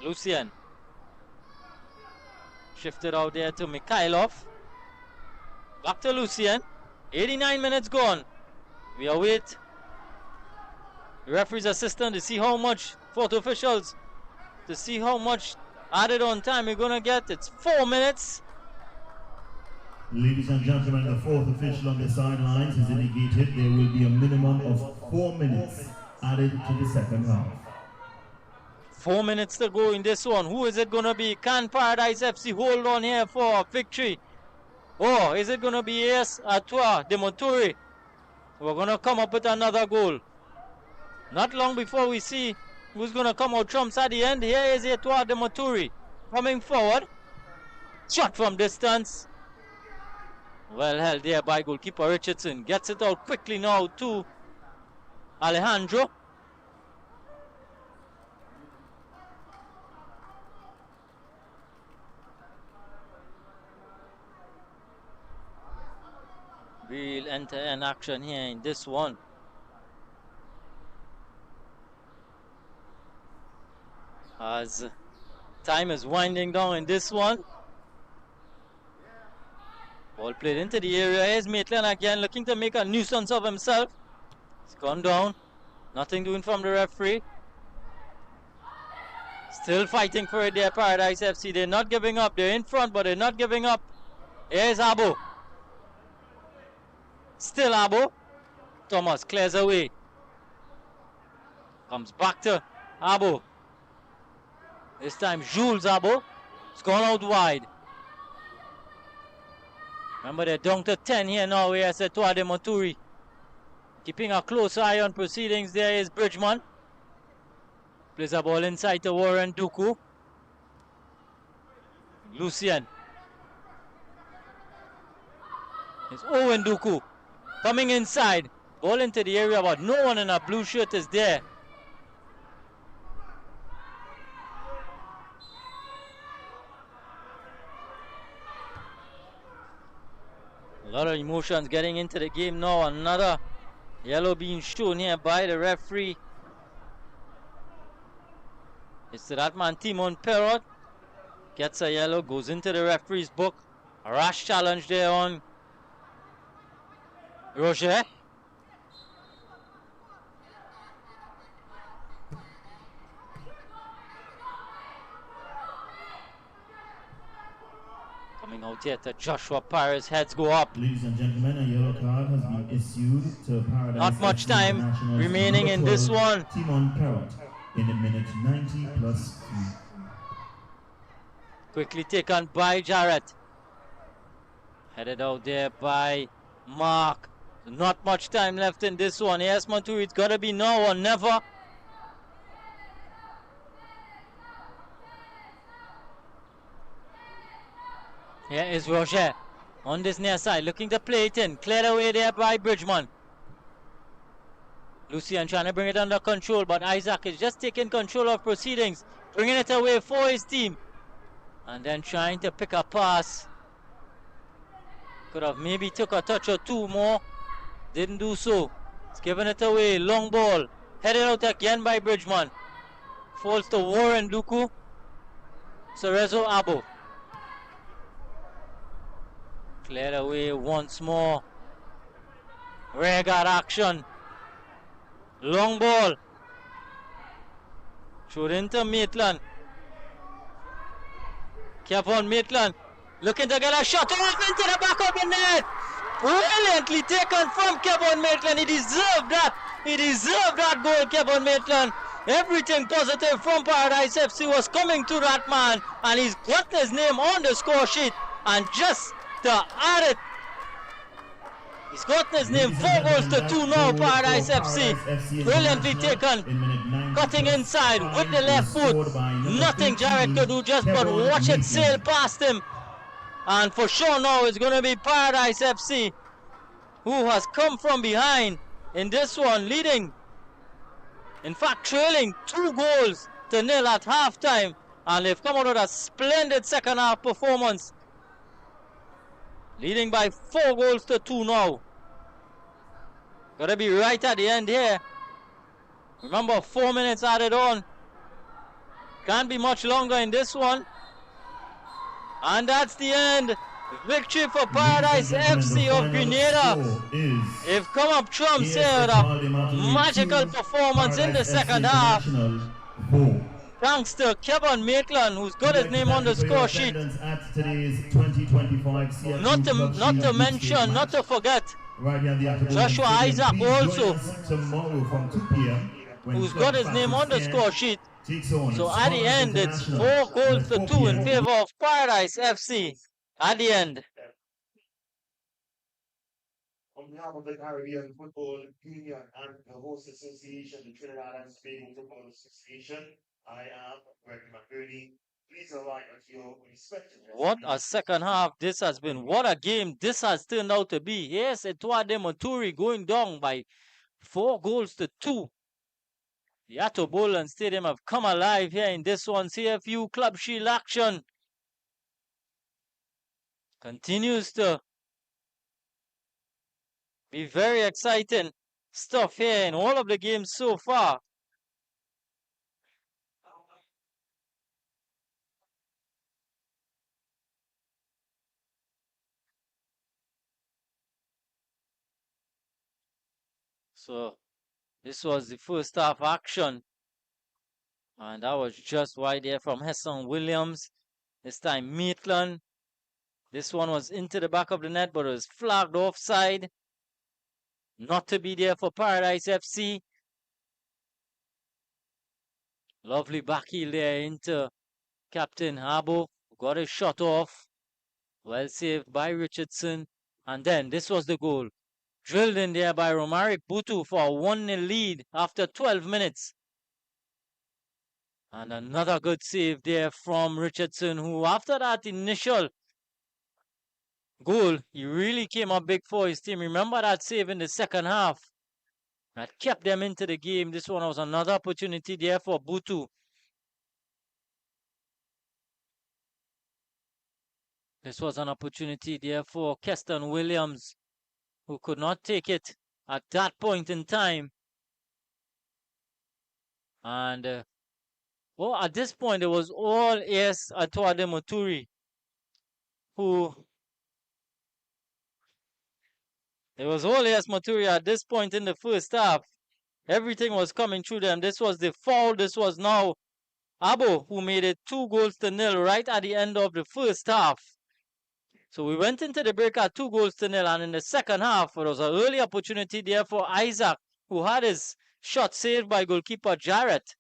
Lucien. Shifted out there to Mikhailov. Back to Lucien. 89 minutes gone. We await the referee's assistant to see how much, photo officials, to see how much added on time we're going to get. It's 4 minutes. Ladies and gentlemen, the fourth official on the sidelines has indicated there will be a minimum of 4 minutes added to the second half. 4 minutes to go in this one. Who is it going to be? Can Paradise FC hold on here for victory? Or is it going to be Étoile de Matoury? We're going to come up with another goal. Not long before we see who's going to come out trumps at the end. Here is Étoile de Matoury coming forward. Shot from distance. Well held there by goalkeeper Richardson. Gets it out quickly now to Alejandro. We'll enter an action here in this one. As time is winding down in this one. Ball played into the area. Here's Maitland again, looking to make a nuisance of himself. It's gone down. Nothing doing from the referee. Still fighting for it there, Paradise FC. They're not giving up. They're in front, but they're not giving up. Here's Abo. Still Abo. Thomas clears away. Comes back to Abo. This time Jules Abo. It's gone out wide. Remember, they're down to 10 here now. Here's Étoile de Matoury. Keeping a close eye on proceedings. There is Bridgman. Plays a ball inside to Warren Duku. Lucien. It's Owen Duku. Coming inside. Ball into the area, but no one in a blue shirt is there. A lot of emotions getting into the game now. Another yellow being shown here by the referee. It's to that man, Timon Perrot. Gets a yellow, goes into the referee's book. A rash challenge there on Roger. Coming out here to Joshua Paris, heads go up. Ladies and gentlemen, a yellow card has been issued to Paradise. Not much FC time International's remaining in number this 12, one. Timon Perrot in the minute 90 plus 3. Quickly taken by Jarrett. Headed out there by Mark. Not much time left in this one. Yes, Matoury, it's got to be now or never. Here is Roger on this near side, looking to play it in. Cleared away there by Bridgman. Lucien trying to bring it under control, but Isaac is just taking control of proceedings, bringing it away for his team. And then trying to pick a pass. Could have maybe took a touch or two more. Didn't do so. It's giving it away. Long ball. Headed out again by Bridgman. Falls to Warren Duku. Cerezo Abo. Cleared away once more. Rare got action. Long ball. Thrown into Maitland. Kevin Maitland looking to get a shot off into the back of the net. Brilliantly taken from Kevin Maitland. He deserved that. He deserved that goal, Kevin Maitland. Everything positive from Paradise FC was coming to that man, and he's got his name on the score sheet. And just to add it, he's got his name 4 goals to 2 now. Paradise FC brilliantly taken, cutting inside with the left foot. Nothing Jarrett could do, just but watch it sail past him. And for sure now it's going to be Paradise FC who has come from behind in this one, leading In fact, trailing 2-0 at halftime. And they've come out with a splendid second half performance. Leading by 4-2 now. Gotta be right at the end here. Remember, 4 minutes added on. Can't be much longer in this one. And that's the end. Victory for Paradise FC of Grenada. They've come up trumps here with a magical performance in the second half. Thanks to Kevin Maitland, who's got his name on the score sheet. Not to mention, not to forget, Joshua Isaac also, who's got his name on the score sheet. So at the end, it's 4-2 in favor of Paradise FC. At the end. On behalf of the Caribbean Football Union and the host association, the Trinidad and Spain Football Association, I am Greg McBurney. Please arrive at your respective. What a second half this has been. What a game this has turned out to be. Yes, Étoile de Matoury going down by 4-2. The Ato Boland Stadium have come alive here in this one. CFU Club Shield action continues to be very exciting stuff here in all of the games so far. So this was the first half action. And that was just wide there from Hesson Williams. This time Maitland. This one was into the back of the net, but it was flagged offside. Not to be there for Paradise FC. Lovely back heel there into Captain Harbo. Got his shot off. Well saved by Richardson. And then this was the goal. Drilled in there by Romaric Butu for a 1-0 lead after 12 minutes. And another good save there from Richardson, who after that initial goal, he really came up big for his team. Remember that save in the second half that kept them into the game. This one was another opportunity there for Butu. This was an opportunity there for Keston Williams, who could not take it at that point in time. And well, at this point, it was all AS Étoile de Matoury who. It was all AS Matoury at this point in the first half. Everything was coming through them. This was the foul. This was now Abo who made it 2-0 right at the end of the first half. So we went into the break at 2-0, and in the second half, there was an early opportunity there for Isaac, who had his shot saved by goalkeeper Jarrett.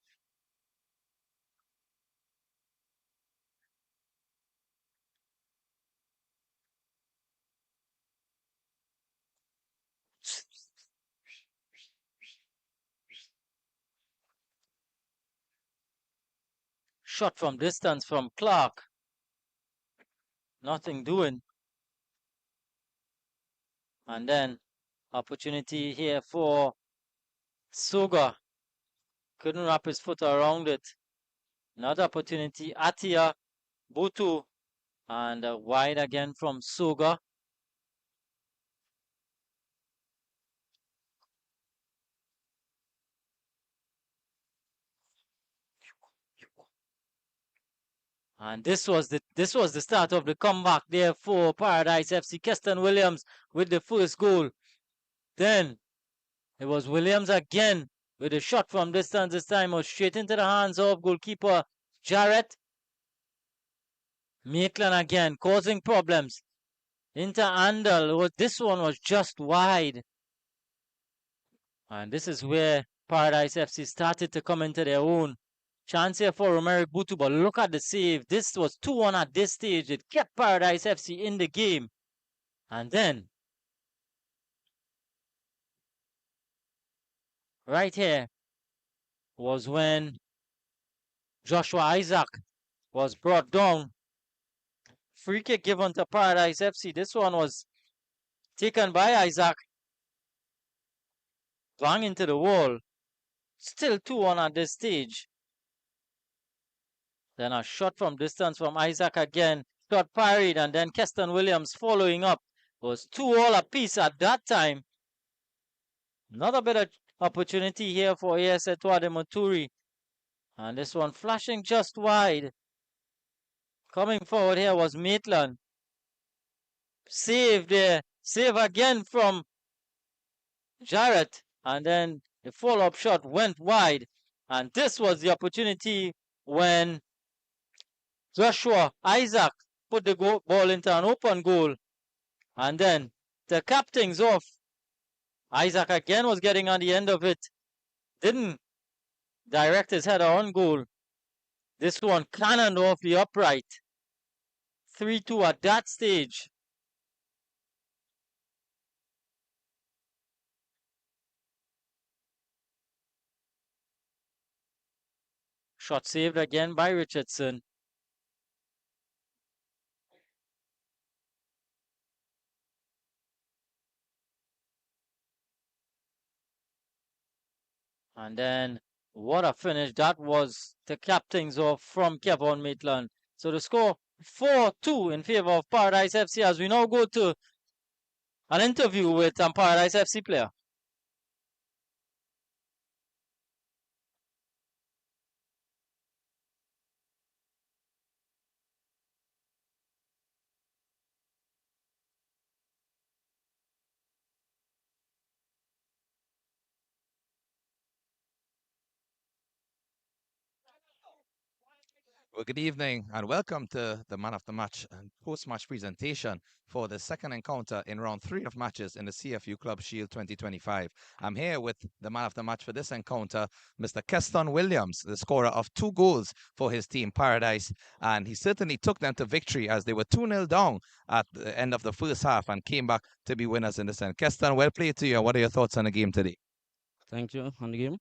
Shot from distance from Clark. Nothing doing. And then opportunity here for Soga. Couldn't wrap his foot around it. Another opportunity. Atia, Butu, and wide again from Soga. And this was the start of the comeback there for Paradise FC. Keston Williams with the first goal. Then it was Williams again with a shot from distance. This time was straight into the hands of goalkeeper Jarrett. Maitland again causing problems. Into Andal. This one was just wide. And this is where Paradise FC started to come into their own. Chance here for Romaric Butu, but look at the save. This was 2-1 at this stage. It kept Paradise FC in the game. And then, right here was when Joshua Isaac was brought down. Free kick given to Paradise FC. This one was taken by Isaac. Bang into the wall. Still 2-1 at this stage. Then a shot from distance from Isaac again. Shot parried, and then Keston Williams following up. It was 2-2 apiece at that time. Another bit of opportunity here for AS Étoile de Matoury. And this one flashing just wide. Coming forward here was Maitland. Save there. Save again from Jarrett. And then the follow-up shot went wide. And this was the opportunity when Joshua Isaac put the ball into an open goal. And then the captain's off. Isaac again was getting on the end of it. Didn't direct his header on goal. This one cannoned off the upright. 3-2 at that stage. Shot saved again by Richardson. And then what a finish that was. The captain's off from Kevon Maitland. So the score 4-2 in favor of Paradise FC as we now go to an interview with Paradise FC player. Well, good evening and welcome to the Man of the Match and post-match presentation for the second encounter in round 3 of matches in the CFU Club Shield 2025. I'm here with the Man of the Match for this encounter, Mr. Keston Williams, the scorer of 2 goals for his team Paradise, and he certainly took them to victory as they were 2-0 down at the end of the first half and came back to be winners in this end. Keston, well played to you, and what are your thoughts on the game today? Thank you on the game.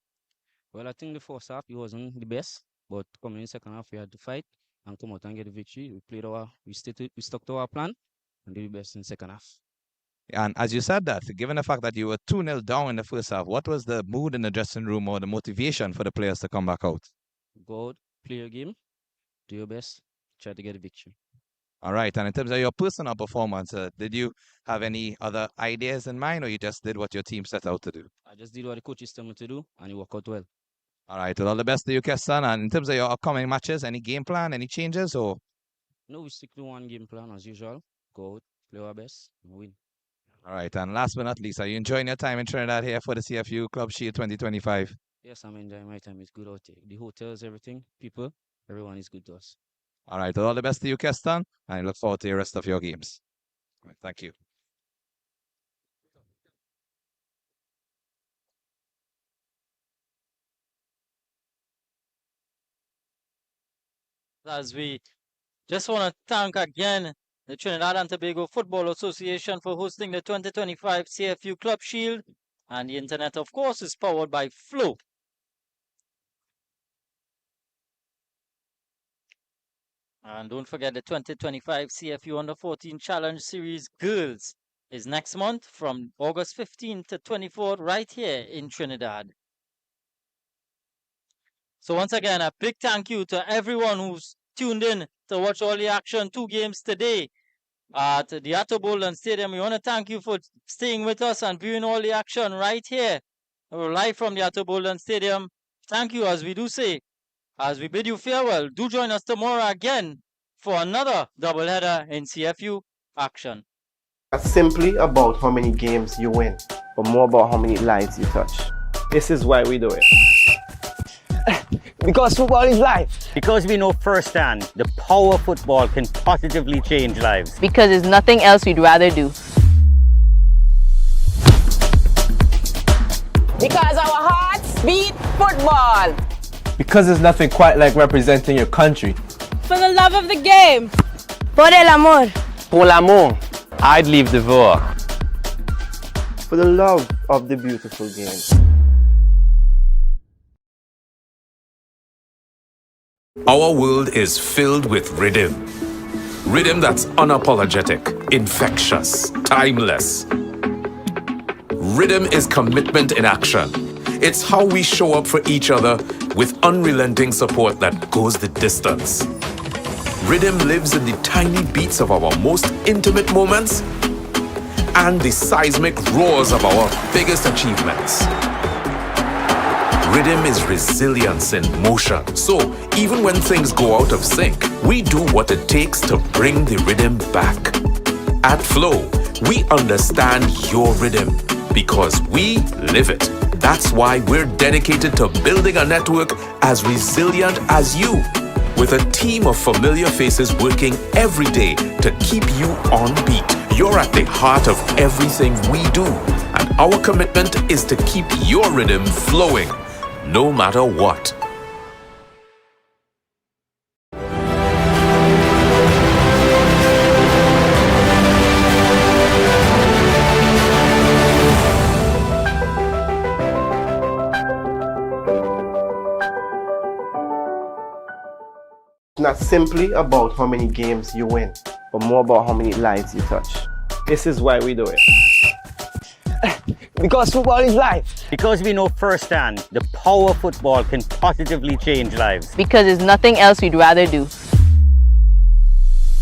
Well, I think the first half it wasn't the best. But coming in the second half, we had to fight and come out and get the victory. We stuck to our plan and did the best in the second half. And as you said that, given the fact that you were 2-0 down in the first half, what was the mood in the dressing room or the motivation for the players to come back out? Go out, play your game, do your best, try to get a victory. All right. And in terms of your personal performance, did you have any other ideas in mind, or you just did what your team set out to do? I just did what the coaches told me to do, and it worked out well. All right, well, all the best to you, Keston. And in terms of your upcoming matches, any game plan, any changes, or? No, we stick to one game plan as usual. Go out, play our best, and win. All right, and last but not least, are you enjoying your time in Trinidad here for the CFU Club Shield 2025? Yes, I'm enjoying my time. It's good out here. The hotels, everything, people, everyone is good to us. All right, well, all the best to you, Keston, and I look forward to the rest of your games. All right, thank you. As we just want to thank again the Trinidad and Tobago Football Association for hosting the 2025 CFU Club Shield, and the internet, of course, is powered by Flow. And don't forget the 2025 CFU Under 14 Challenge Series Girls is next month from August 15th to 24th right here in Trinidad. So once again, a big thank you to everyone who's tuned in to watch all the action. 2 games today at the Atto Boldon Stadium. We want to thank you for staying with us and viewing all the action right here. We're live from the Atto Boldon Stadium. Thank you, as we do say, as we bid you farewell. Do join us tomorrow again for another doubleheader in CFU action. It's simply about how many games you win, but more about how many lives you touch. This is why we do it. Because football is life. Because we know firsthand the power football can positively change lives. Because there's nothing else we'd rather do. Because our hearts beat football. Because there's nothing quite like representing your country. For the love of the game. Por el amor. Pour l'amour. I'd leave the war. For the love of the beautiful game. Our world is filled with rhythm. Rhythm that's unapologetic, infectious, timeless. Rhythm is commitment in action. It's how we show up for each other with unrelenting support that goes the distance. Rhythm lives in the tiny beats of our most intimate moments and the seismic roars of our biggest achievements. Rhythm is resilience in motion. So even when things go out of sync, we do what it takes to bring the rhythm back. At Flow, we understand your rhythm because we live it. That's why we're dedicated to building a network as resilient as you, with a team of familiar faces working every day to keep you on beat. You're at the heart of everything we do, and our commitment is to keep your rhythm flowing, no matter what. It's not simply about how many games you win, but more about how many lives you touch. This is why we do it. Because football is life. Because we know firsthand the power football can positively change lives. Because there's nothing else we'd rather do.